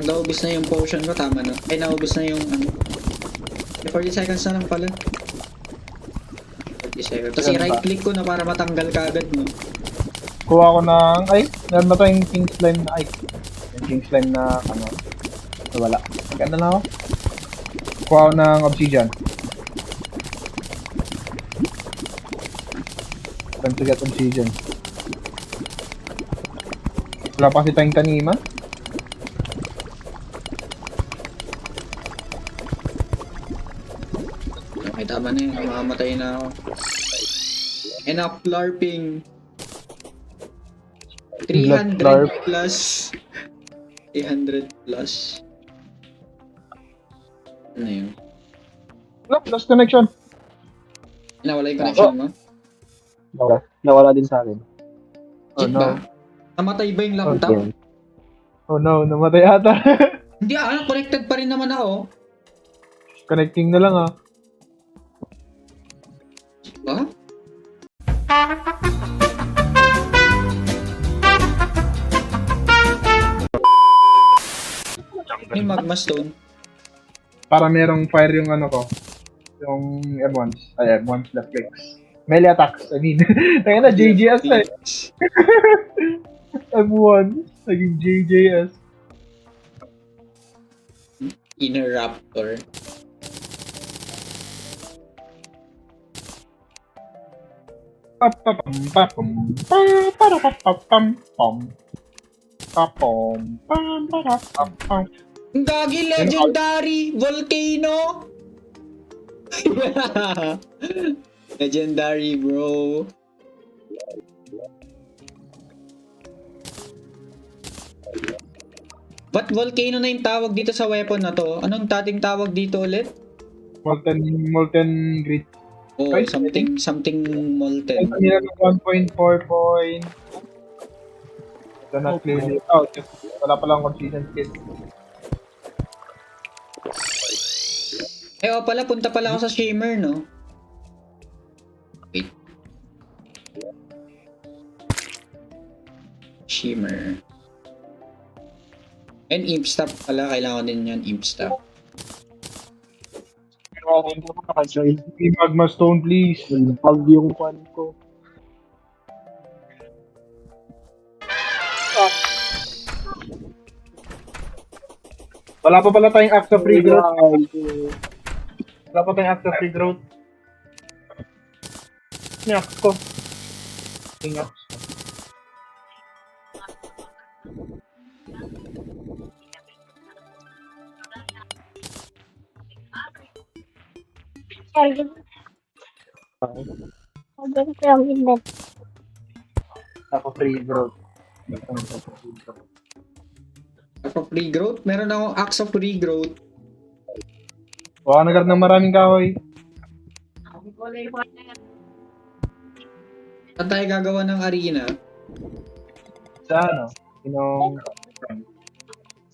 Naubos na yung potion ko, tama na. Ay, naubos na yung ano. 40 seconds na lang pala. 40 seconds. Tapos i-right click ko na para matanggal ka agad, no? Kuha ko ng... Ay, meron ba tayong king slime na... Ay, yung king slime na ano. Wala. Maganda na ako. Kuha ko ng obsidian. Time to get obsidian. Wala pa kasi tayong taniman. Okay, tama na yun. Mamamatay na ako. Enough LARPing. 300 LARP. plus. 300 plus. Ano yun? Look, lost connection. Nawala yung connection mo? Nawala din sa akin. Oh Cheat no. ba? Namatay ba yung laptop? Okay. Oh no, namatay ata. Hindi connected pa rin naman ako. Connecting na lang ah. Ba? Yung magma stone. Para merong fire yung ano ko. Yung M1s. Ay, M1s left clicks. Melee attacks, I mean. Kaya na, JJS na eh. M1, naging JJS. Inner Raptor. Papapam, papam, parapapapam, pam. Papam, pam, parapapam. Ang gagi legendary volcano. Legendary bro. Ba't volcano na yung tawag dito sa weapon na to? Anong dating tawag dito ulit? Molten grit. Oh, Ay, something molten. Ito nila ng 1.4 point. Ito na clearly out. Wala palang consistent kit. Eh, oh pala, punta pala ako sa Shimmer, no? Wait. Shimmer. And Imp Staff pala, kailangan ko din yan, Imp Staff. Pero ako hindi ko makajoin. May magma stone please. Pag yung kwan ko. Wala pa pala tayong axe of free growth. Wala pa tayong axe of free growth. Yung axe ko. Yung axe ko. Axe of free growth. Axe of Regrowth? Meron akong Axe of Regrowth. Baka nagkaroon ng maraming kahoy. Saan tayo gagawa ng arena? Sa ano? Yung...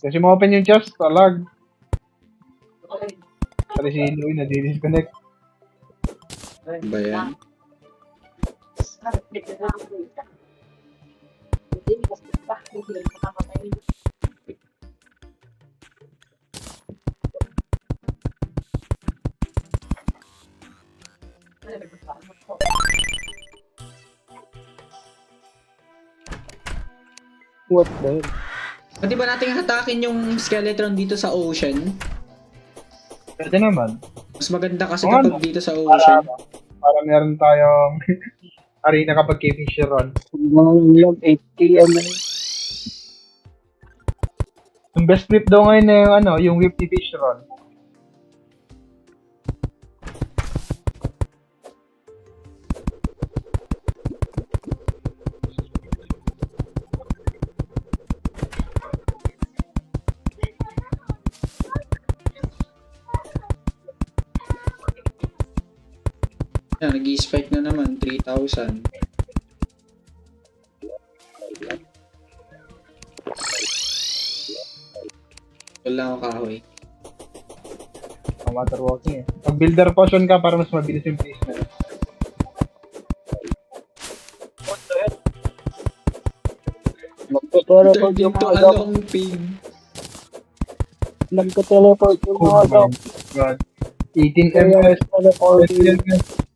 Kasi ma-open yung chest, talag. Kasi si Louie na disconnect. Ba yan? What the hell? Pwede ba nating hatakin yung skeleton dito sa ocean? Pwede naman. Mas maganda kasi Oo, kapag dito sa ocean. Para meron tayong arena kapag kay Fisher Run. Hanggang lang 8 km na yun. Yung best flip daw ngayon na yung, yung whip ni Fisher Run. Yan, nag-i-spike na naman. 3,000. Wala ako kahoy. Ang water walking eh. Pag builder potion ka para mas mabilis yung placement. Magpa-teleport Turn yung into mga a dog. long pig. Nagpa-teleport yung mga Oh dog. my god. 18 Kaya MS. teleporting.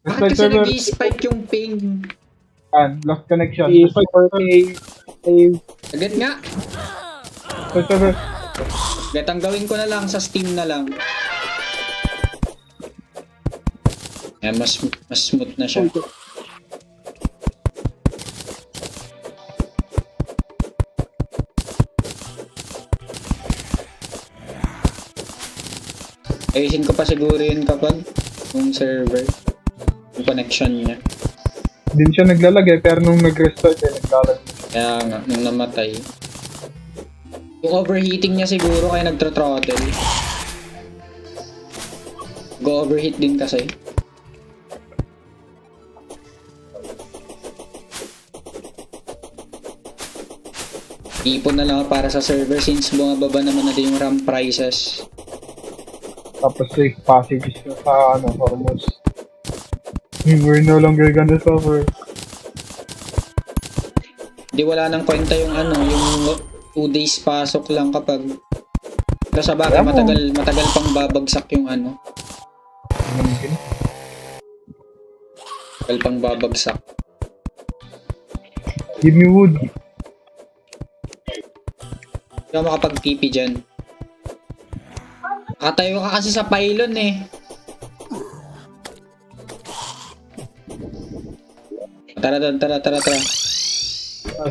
Bakit kasi nag-i-spike yung ping? Lost connection. Is for save. Agad nga. Server. Agad ang gawin ko na lang sa Steam na lang. Yan, mas smooth na siya. Ayusin ko pa siguro yun kapag yung server, yung connection niya. Din siya naglalagay pero nung nag-restart naglalagay. Kaya nga, nung namatay. Yung overheating niya siguro kaya nagtro-throttle. Go-overheat din kasi. Ipon na lang ako para sa server since bumababa naman na din yung RAM prices. Tapos safe passages sa Hormuz. We're no longer gonna suffer. Di wala nang kwenta yung yung 2 days pasok lang kapag pero sa bagay matagal pang babagsak yung matagal pang babagsak. Give me wood. Hindi ako makapag-TP dyan. Nakatayo ka kasi sa pylon eh. Tara.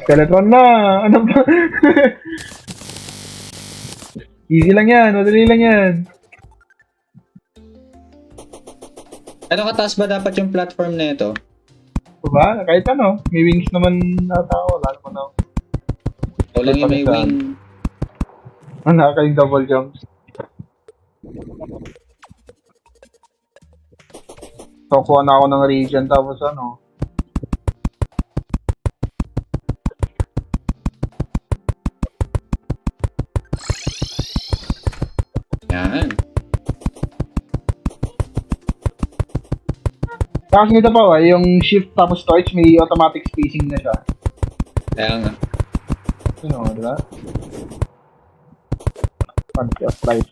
Skeleton na! Ano ba? Easy lang yan. Madali lang yan. Ano kataas ba dapat yung platform na ito? Diba? Kahit ano. May wings naman nata ako. Wala naman ako. O lang yung may wing. Nakaka yung double jumps. So, kuha na ako ng region tapos Yan. Tapos nito pa yung shift tapos torch may automatic spacing na siya. Kaya nga. Diba? Quantity of life.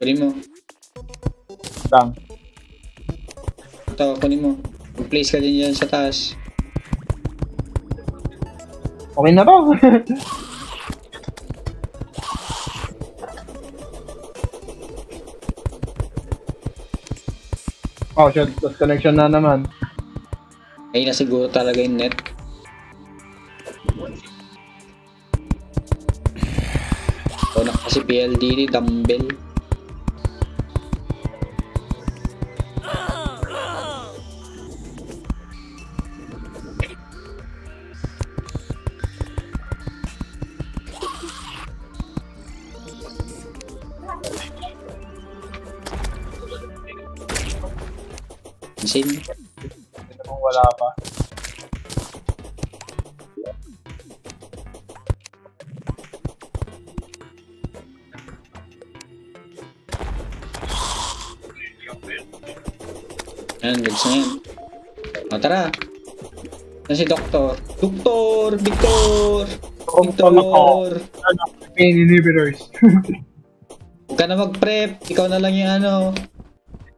Kunin mo. Lang. Ito, kunin mo. Mag-place ka din yan sa taas. Okay na to. Oh shit, lost connection na naman. Ayun na siguro talaga yung net. Ito na kasi PLDT, dumbbell. Insane. Hindi namang wala pa. Yan, goods na yan. O, tara. Yan si Doktor. Doktor! Victor! Victor! Pain inhibitors. Huwag ka na mag-prep. Ikaw na lang yung ano.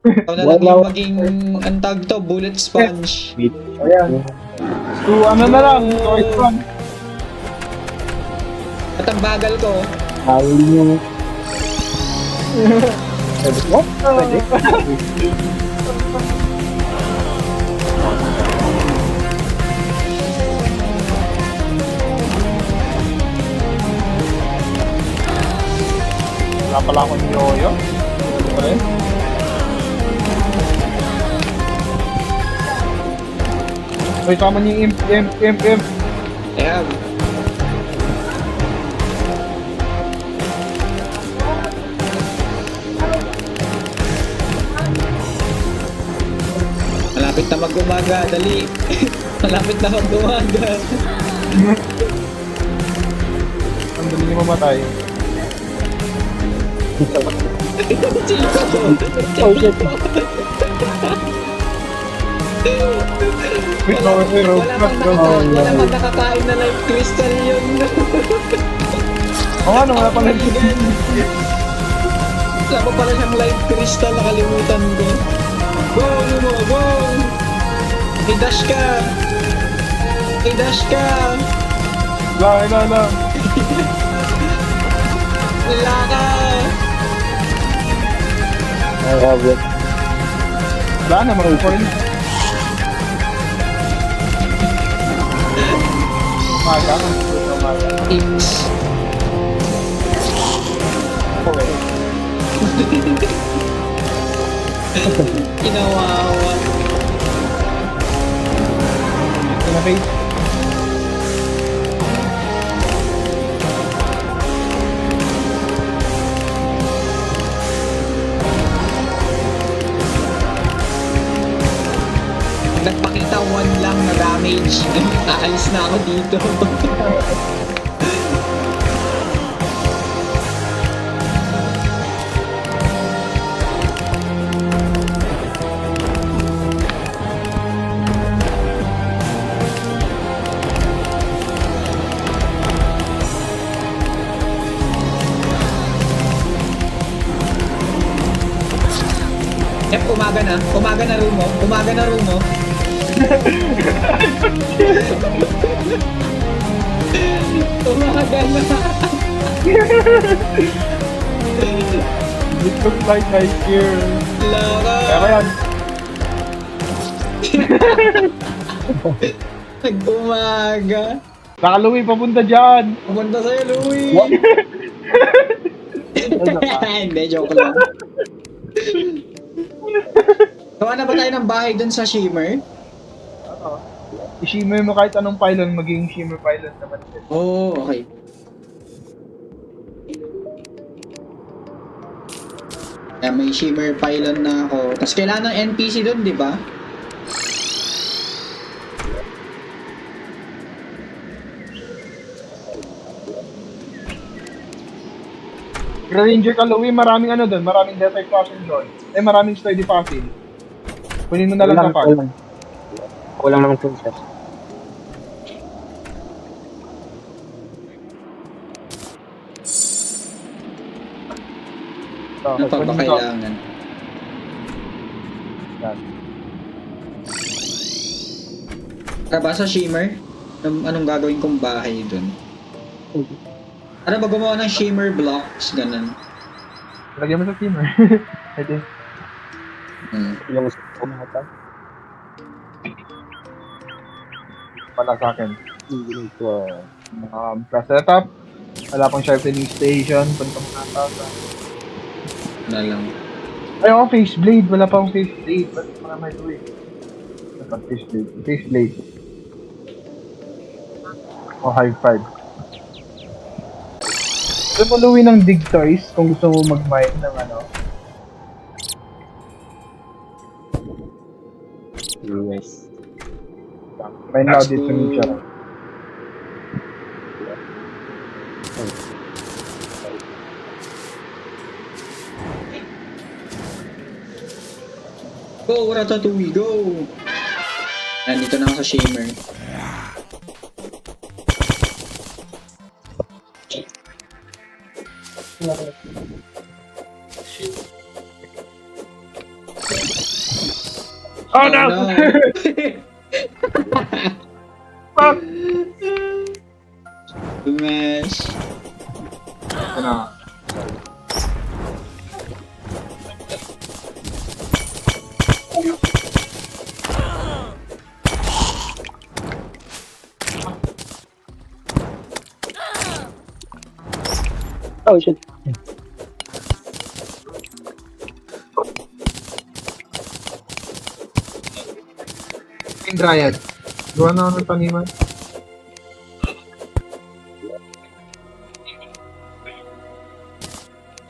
Ikaw na lang yung maging, ang tawag to, bullet sponge. Ayan. So, ano na lang, choice one. At ang bagal ko, Hali yung... What? Pwede? Wala pala akong yoyo. Ito rin. Uy, tama niyo yung imp. ayan. Malapit na mag-umaga, dali. Malapit na mag-umaga. Ang dali niyo mamatay. Oh, shit. Wait, no, Wala pang nakakain na life crystal yun. Oo, ano, wala pala Kaibigan. Wala pa pala siyang life crystal, nakalimutan ko. Go, Lumo, go! May dash ka! May dash ka! Wala. Wala ka! I have it. Wala na, marupo rin. Umaga. Tips. Kinawawa. Pinapage. Nagpakita 1 lang na damage. Aalis na ako dito. Umaga na. Umaga na Rumo. Umaga na Rumo. Umaga na. It looks like I care. Laka. Kaya ba yan? Nag-umaga. Nakaluwi papunta dyan. Pumunta sa'yo, Louie. Hindi, joke lang. Gawa na ba tayo ng bahay dun sa Shimmer? I-shimmer mo kahit anong pylon, magiging shimmer pylon naman din. Oh, okay. Kaya may Shimmer pylon na ako. Tapos kailangan ng NPC dun, di ba? Ranger ka, Louie, maraming ano doon, maraming desert puzzle doon. Maraming sturdy puzzle. Kunin mo na lang kapag. Kulang ng princess. Ano pa ba kailangan? Yan. Para ba sa Shimmer? Anong gagawin kong bahay dun? Ano ba gumawa ng Shimmer blocks? Ganun. Lagyan mo sa shimmer. Pwede. Yung kumata. Pala sa akin. So, Press setup. Wala pang sharpening station. Pantong nata. Na lang. Ay, face blade. Wala pa akong face blade. Ba't mga may ito eh? Dapat face blade. Face blade. O high five. Ito mo Louie ng dig toys kung gusto mo mag-mine ng ano. yes. Mine now dito sa nature. Go, Ratatouille, go! Nandito na ako sa Shamer. Oh no! Fuck! Dumas. Ano? Oh, shit. King Dryad. Gawa na ako ng taniman.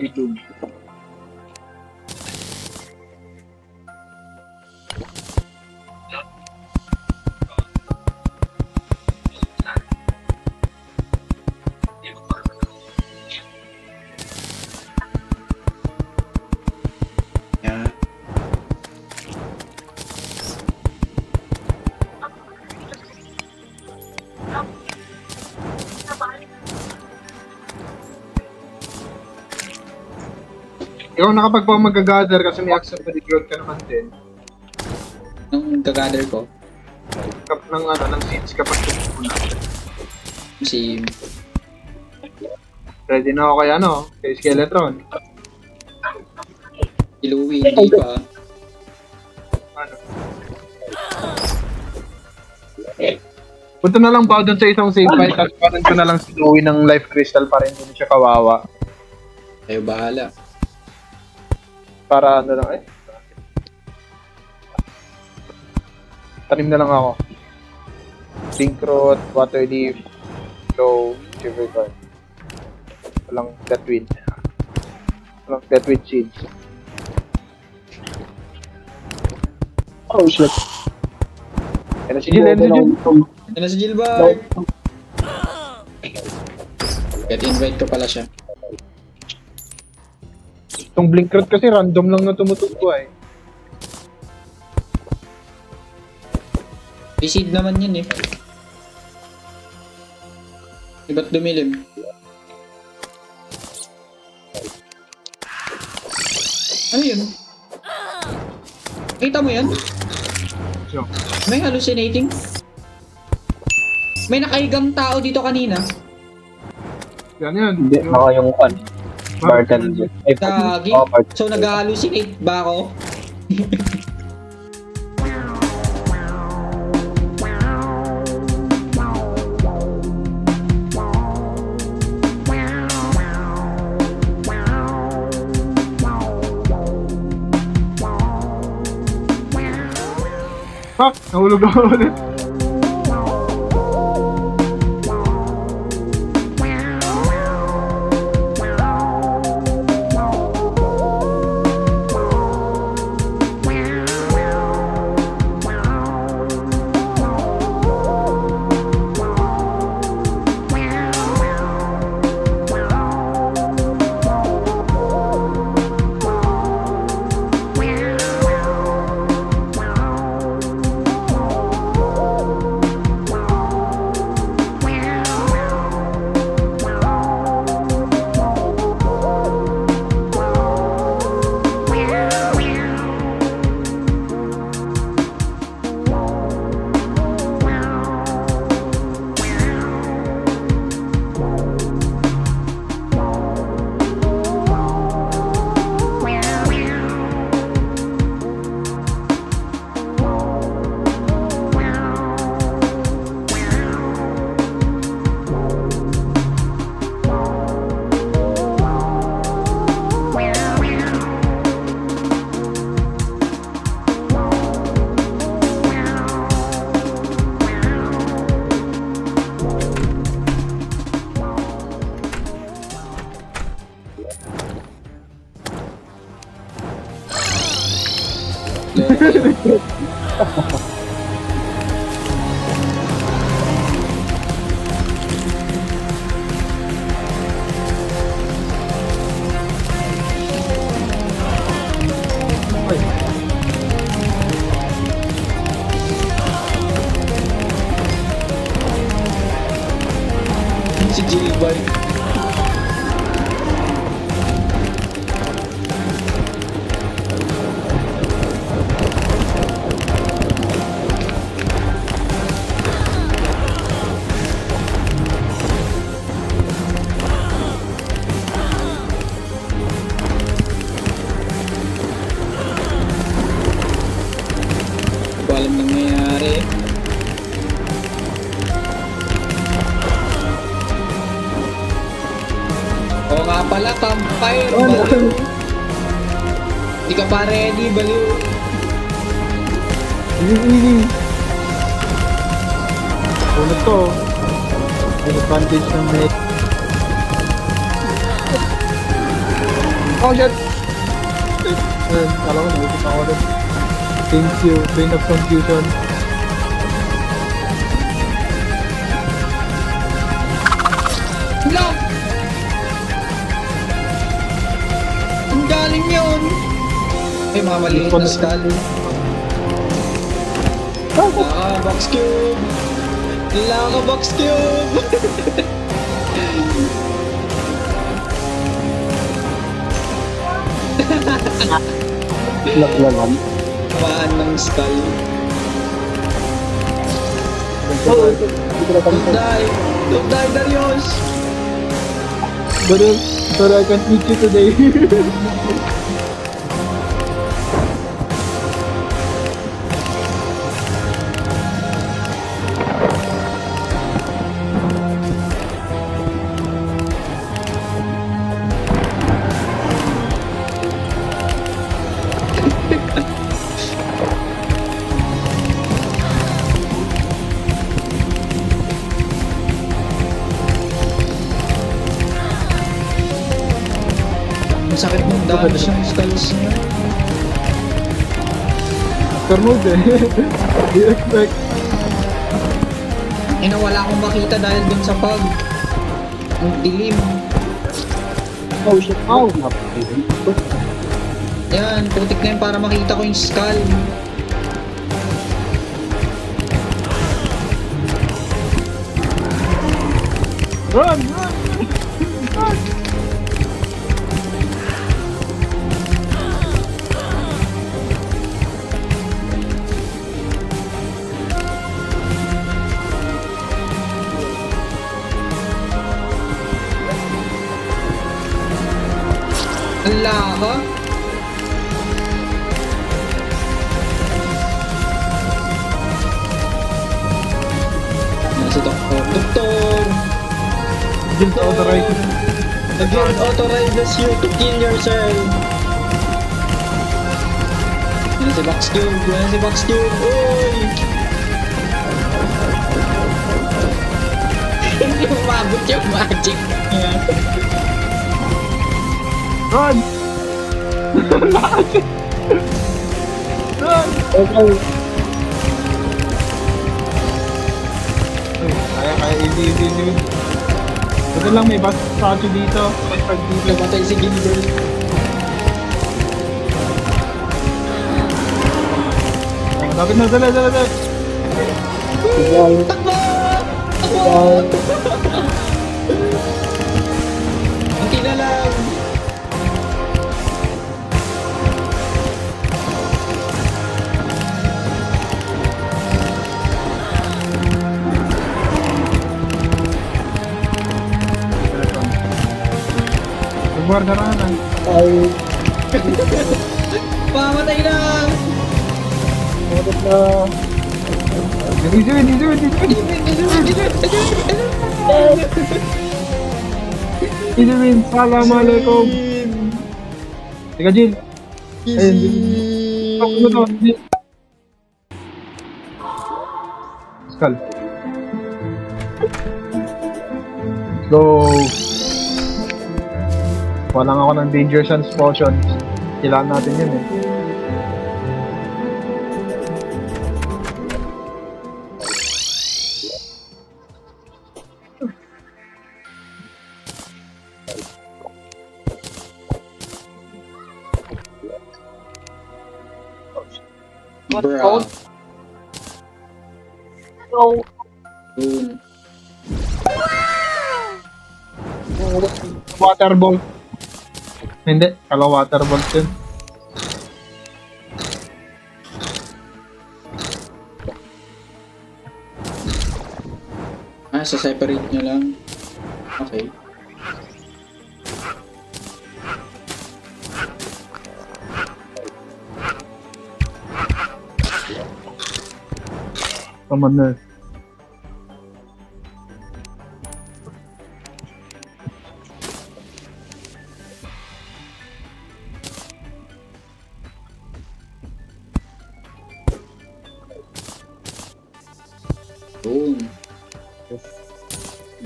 YouTube. Yeah. Ikaw nakapagpamagather kasi may access to the growth ka naman din. Nung gagather ko, Ng seeds kapag tumutunan. si Ready na ako kay Skeletron. Louie, hindi pa. Ano? Punta na lang ba doon sa isang save file tapos parang ko na lang si Louie ng life crystal para hindi siya kawawa. Kayo bahala. Para tanim na lang ako. Pink root, water leaf, glow, silver corn. Walang deathweed. Walang deathweed seeds. Oh, shit. Yan na si Jill, Yan na si Gilbert! Get invite ko pala siya. Itong blink root kasi random lang na tumutubo eh. May seed naman yun eh. Ba't dumilim? Ano yun? Kita mo yun? So, May hallucinating? May nakahigang tao dito kanina. yan yun. Hindi, baka yung kwan. Barton. Ay, Gagi. Oh, Barton. So nag-hallucinate ba ako? Fuck! Nahulog ako ulit. fire, baliw. Di ka pa ready, baliw. Easy. Unod to. May advantage ng net. Oh shit! Ayun, kala ko naisip ako ulit. Thank you, Pain of Confusion. Wala! Ang galing yun! Ay, mga maliit na skull. Box cube! Box cube! Laglagan. Tamaan ng skull. Oh, hindi ko na Don't die! Don't die, Darius! But I can't meet you today. Ang sakit ng damage ng skulls niya. After mode eh. Di expect. Wala akong makita dahil dun sa pag. Ang dilim. Oh shit. Ow! Yan, putik na yun para makita ko yung skull. Run! Ang laka. Si Doktor. Doktor! Guild authorized. The guild authorizes you to kill yourself. Yan si Box Cube. Yan si Box Cube. Uy! Hindi umabot yung magic niya. Run! Run! Okay. Kaya, easy. Ito lang, may bus statue dito. Pag dito. Namatay si Gilbert. Lapit na, dala. Tignan. Takbo! Tignan. Hindi na lang. Nag-guarda na na. Ay, Pamatay na! bakit na? Easy win. Easy win. Assalamualaikum. Teka, Jill. Ayun, Jill. Ano to? Jill. Skull. Let's go. Walang ako ng Danger Sans potions. Kailangan natin yun eh. Bruh. No. Boom. Water ball. Hindi, kala water ball yun. Sa separate nyo lang. Okay. Commander.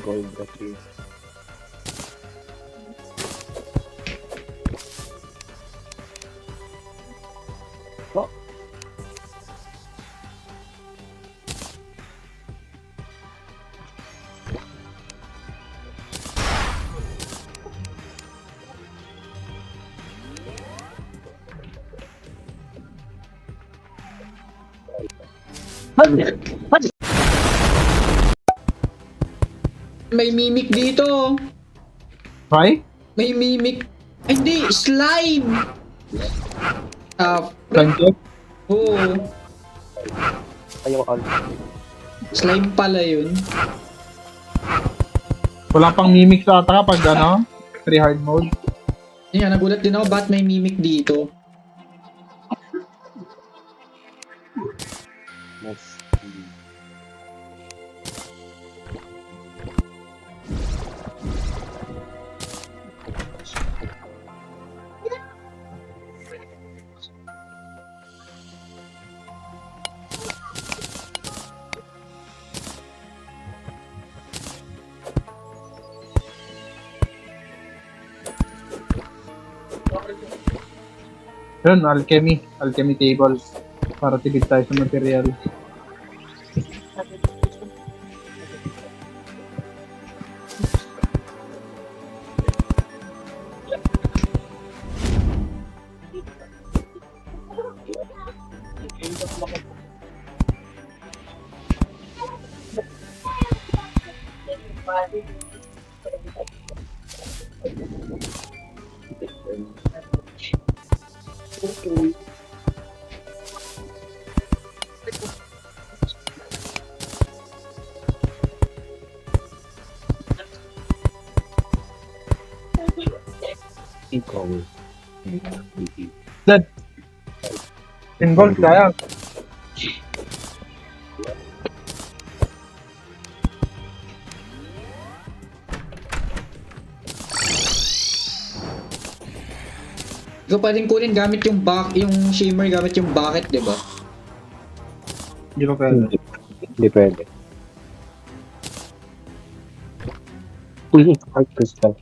gold tree. Oh, May mimic dito. Right? May mimic. Ay, hindi, slime. Ah, Sanjay? oo. ayaw all. Slime pala yun. Wala pang mimic sa ata kapag ano? Free hard mode. Yun nga, nagulat din ako ba't may mimic dito. Nice. Yun, alchemy. Alchemy table. Para tipid tayo sa material. Ikaw. Dad! Involved kaya. Ikaw pwedeng kunin gamit yung yung shimmer gamit yung bucket, di ba? Hindi pa pwede. Hindi pwede. Uy, heart crystal.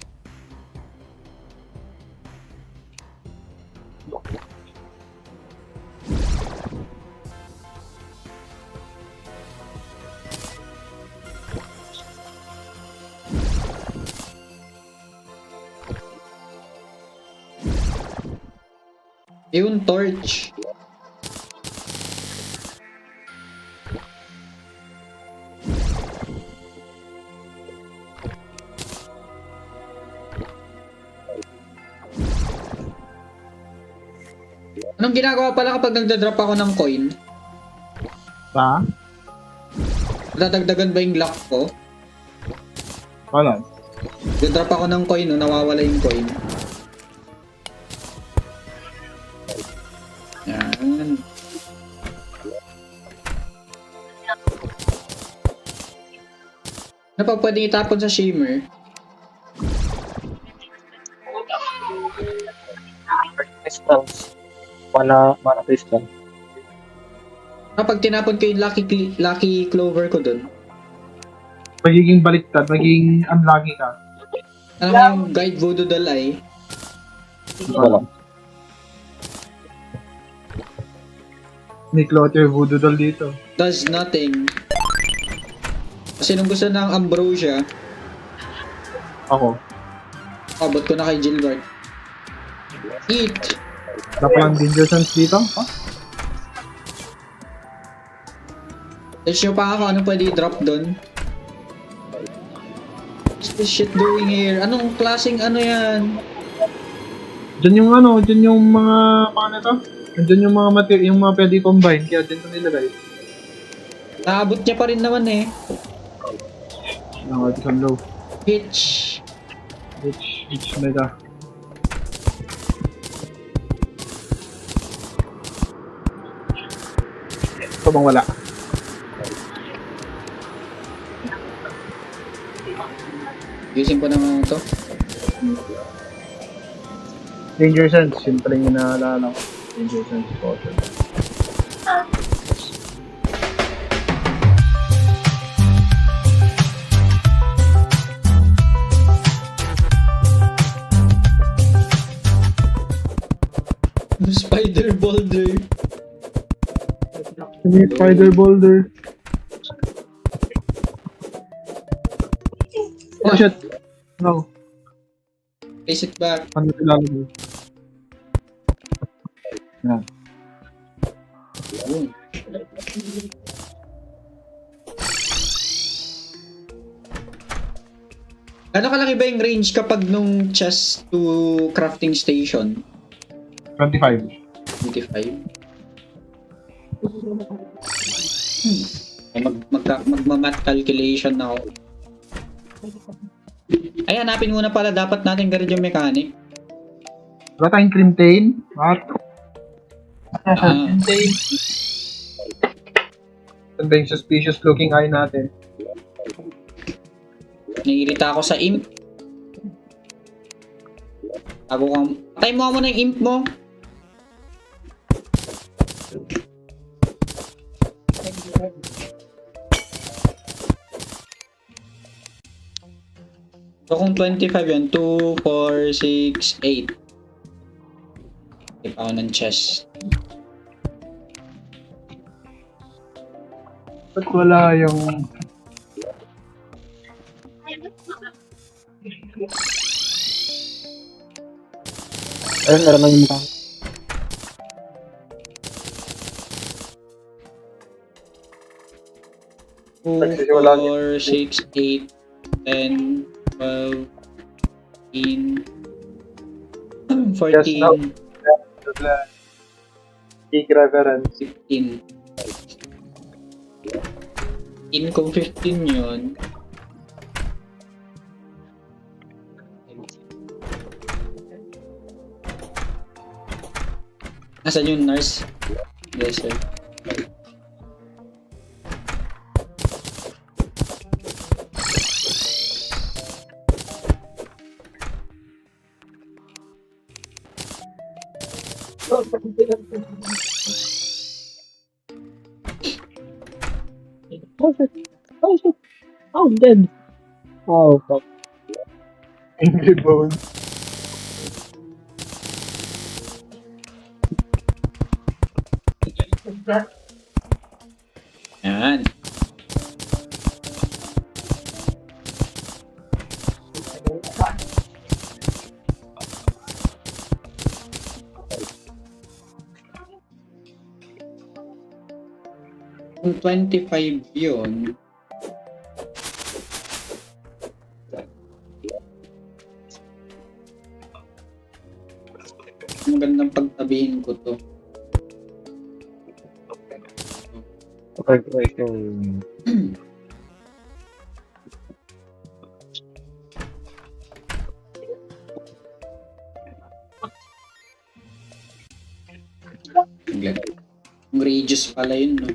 Yung torch. Anong ginagawa pala kapag nagdadrop ako ng coin? Pa? Dadagdagan ba yung luck ko? Wala. Nagdadrop ako ng coin, no? Nawawala yung coin. Yan. Ano pa pwedeng itapon sa shimmer? Crystals. Mana crystal. Kapag tinapon ko yung lucky clover ko dun, Magiging baliktad, magiging unlucky ka. alam mo yung guide voodoo dalay, Wala. May clutter voodoo doll dito. does nothing. Kasi nung gusto ng ambrosia, Ako. abot ko na kay Gilbert. Eat! Wala palang danger sense dito. Huh? Search nyo pa ako, ano pwede i-drop dun? What's this shit doing here? Anong klaseng ano yan? Diyan yung ano, diyan yung mga paano to? Diyan yung mga yung mga pwede combine, kaya diyan ko nilagay. Naabot niya pa rin naman eh. Isang low. Hitch. Which mega. Ito bang wala? Using ko naman ito. Danger sense, yun pala yung naalala ko. Danger sense potion. Spider boulder. May spider boulder. Oh shit. No. Place it back. Ano ilalagay? Yun. Ano kalaki ba yung range kapag nung chest to crafting station? 25. 25? Magmamat calculation na ako. Ay, hanapin muna pala. Dapat natin ganun yung mechanic. Wala tayong crimtane. What? Ah. Crimtane. Ito yung suspicious looking eye natin. Naiirita ako sa imp. Tago ka. Patay mo muna yung imp mo. So kung 25 yun, 2, 4, 6, 8. Tip ako ng chest. Ba't wala yung... Ayun, meron na yung mukha. Pagsisimula 4, 6, 8, 10, 12, 14, 14, Big reference. 15. In kung 15 yun. Asan yung nurse? Yes, sir. Oh shit. Oh shit. Oh, I'm dead. Oh, fuck. Angry Bones. Yan. Kung 25 yun, magandang pagtabihin ko to. Okay. Yung Radius pala yun, no?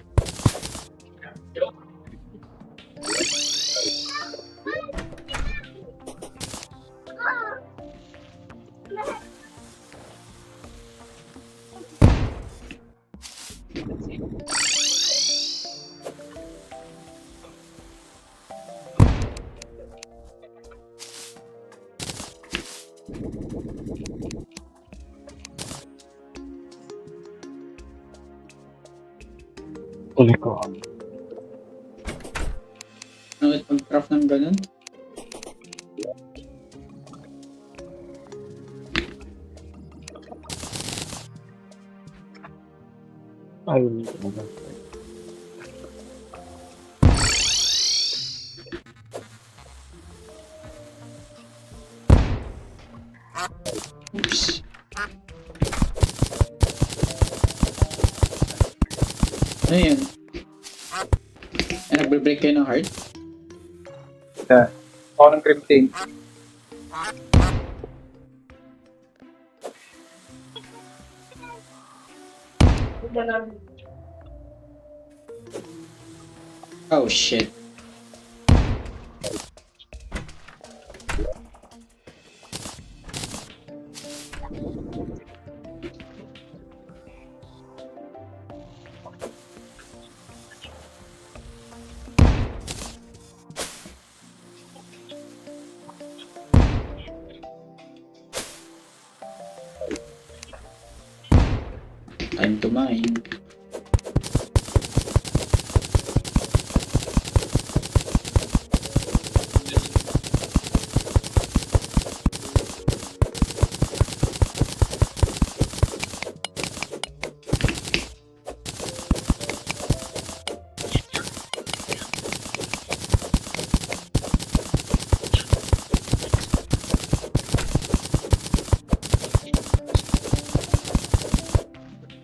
Uli ko. Ano ito pag-craft ng ganun? Ay, Oops. Ano yun? Ay, nagbe-break kayo ng heart? Ako ng crimtane. Oh shit. Time to mine.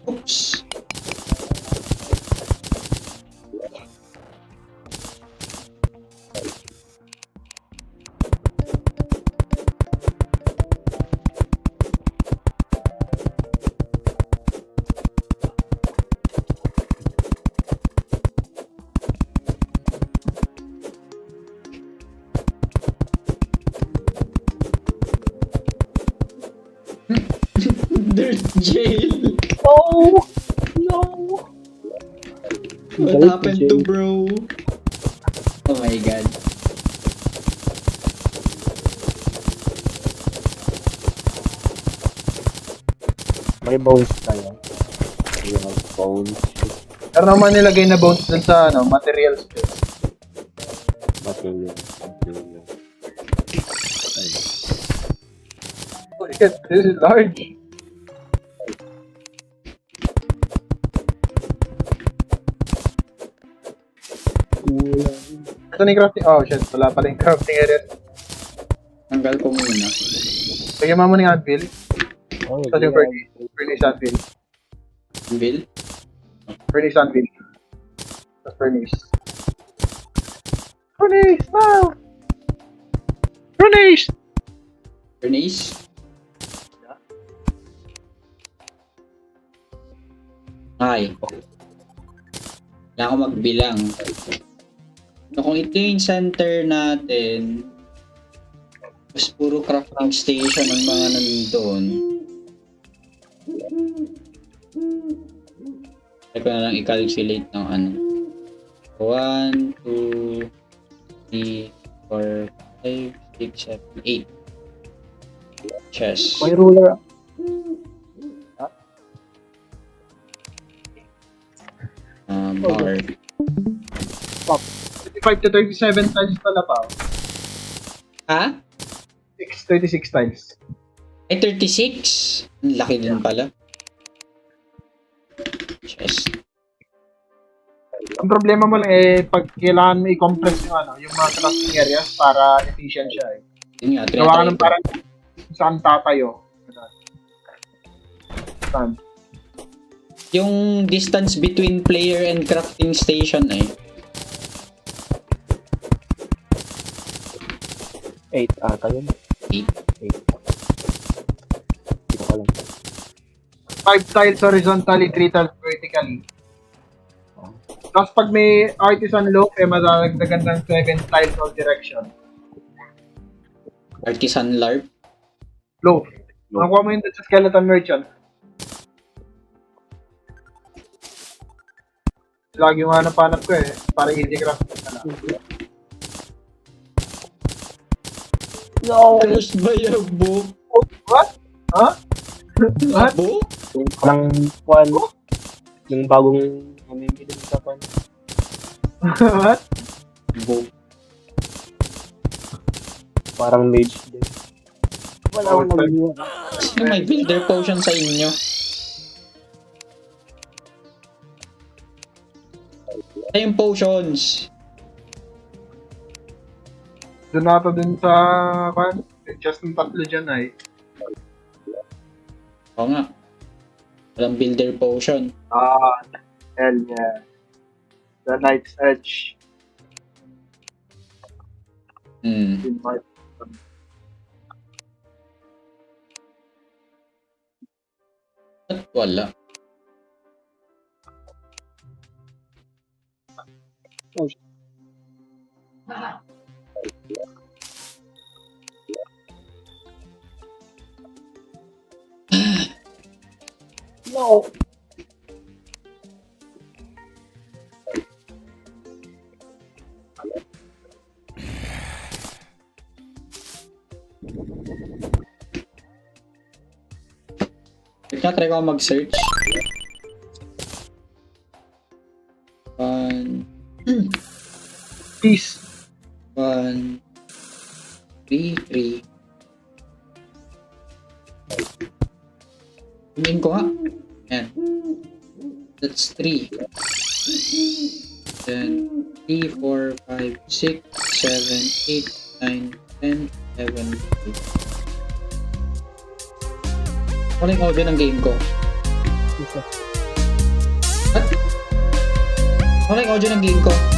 Oops. Dirt jail. No! No! What Galit happened si to Jay. bro? Oh my god. May bones tayo. May bones. Pero naman nilagay na bones dun sa ano, material space. Material. Oh shit, this is large. Ito na yung crafting. Oh shit, wala pala yung crafting area. Tanggal ko muna. Bigyan mo ng anvil. Oh, Ito yung furnace anvil. Bill? Furnace anvil. Tapos furnace. Furnace! No! Furnace! Furnace? Ay. Wala ako magbilang. So, kung ito yung center natin, mas puro crafting station ang mga nandun. Try ko na lang i-calculate ng ano. 1, 2, 3, 4, 5, 6, 7, 8. Chess. May ruler. Bar. 35 to 37 tiles pala pa. Ha? 36 tiles. Ay, 36? Ang laki din pala. Chess. Ang problema mo lang eh, pag kailangan mo i-compress yung ano, yung mga crafting areas para efficient siya eh. Yun nga, Gawa ka tinatry ng ko. parang saan tatayo. Saan? Yung distance between player and crafting station eh. 8 ata yun. 8. 8. Hindi ko alam. 5 tiles horizontally, 3 tiles vertically. Tapos pag may artisan loaf, eh madadagdagan ng 7 tiles of direction. Artisan LARP. Loaf. Nakuha mo yun doon sa skeleton merchant. Lagi yung hanap-hanap ko eh. Para easy craft na lang. No! Close by a book. What? Ha? A book? Yung parang kwan. Yung bagong mamimili sa kwan. What? Book. Parang mage din. Wala akong nagagawa. Sino may builder potion sa inyo? Ay, yung potions. Doon nato din sa kwan. Just ng tatlo dyan ay. Oo nga. Walang builder potion. Ah, hell yeah. The Knight's Edge. In my... Ba't wala? No! Try ko mag-search. Peace. 1, 3, 3. Tingin ko nga. Yan. That's 3. Then 3, 4, 5, 6, 7, 8, 9, 10, 11, 12. Ano yung audio ng game ko? Ano yung audio ng game ko?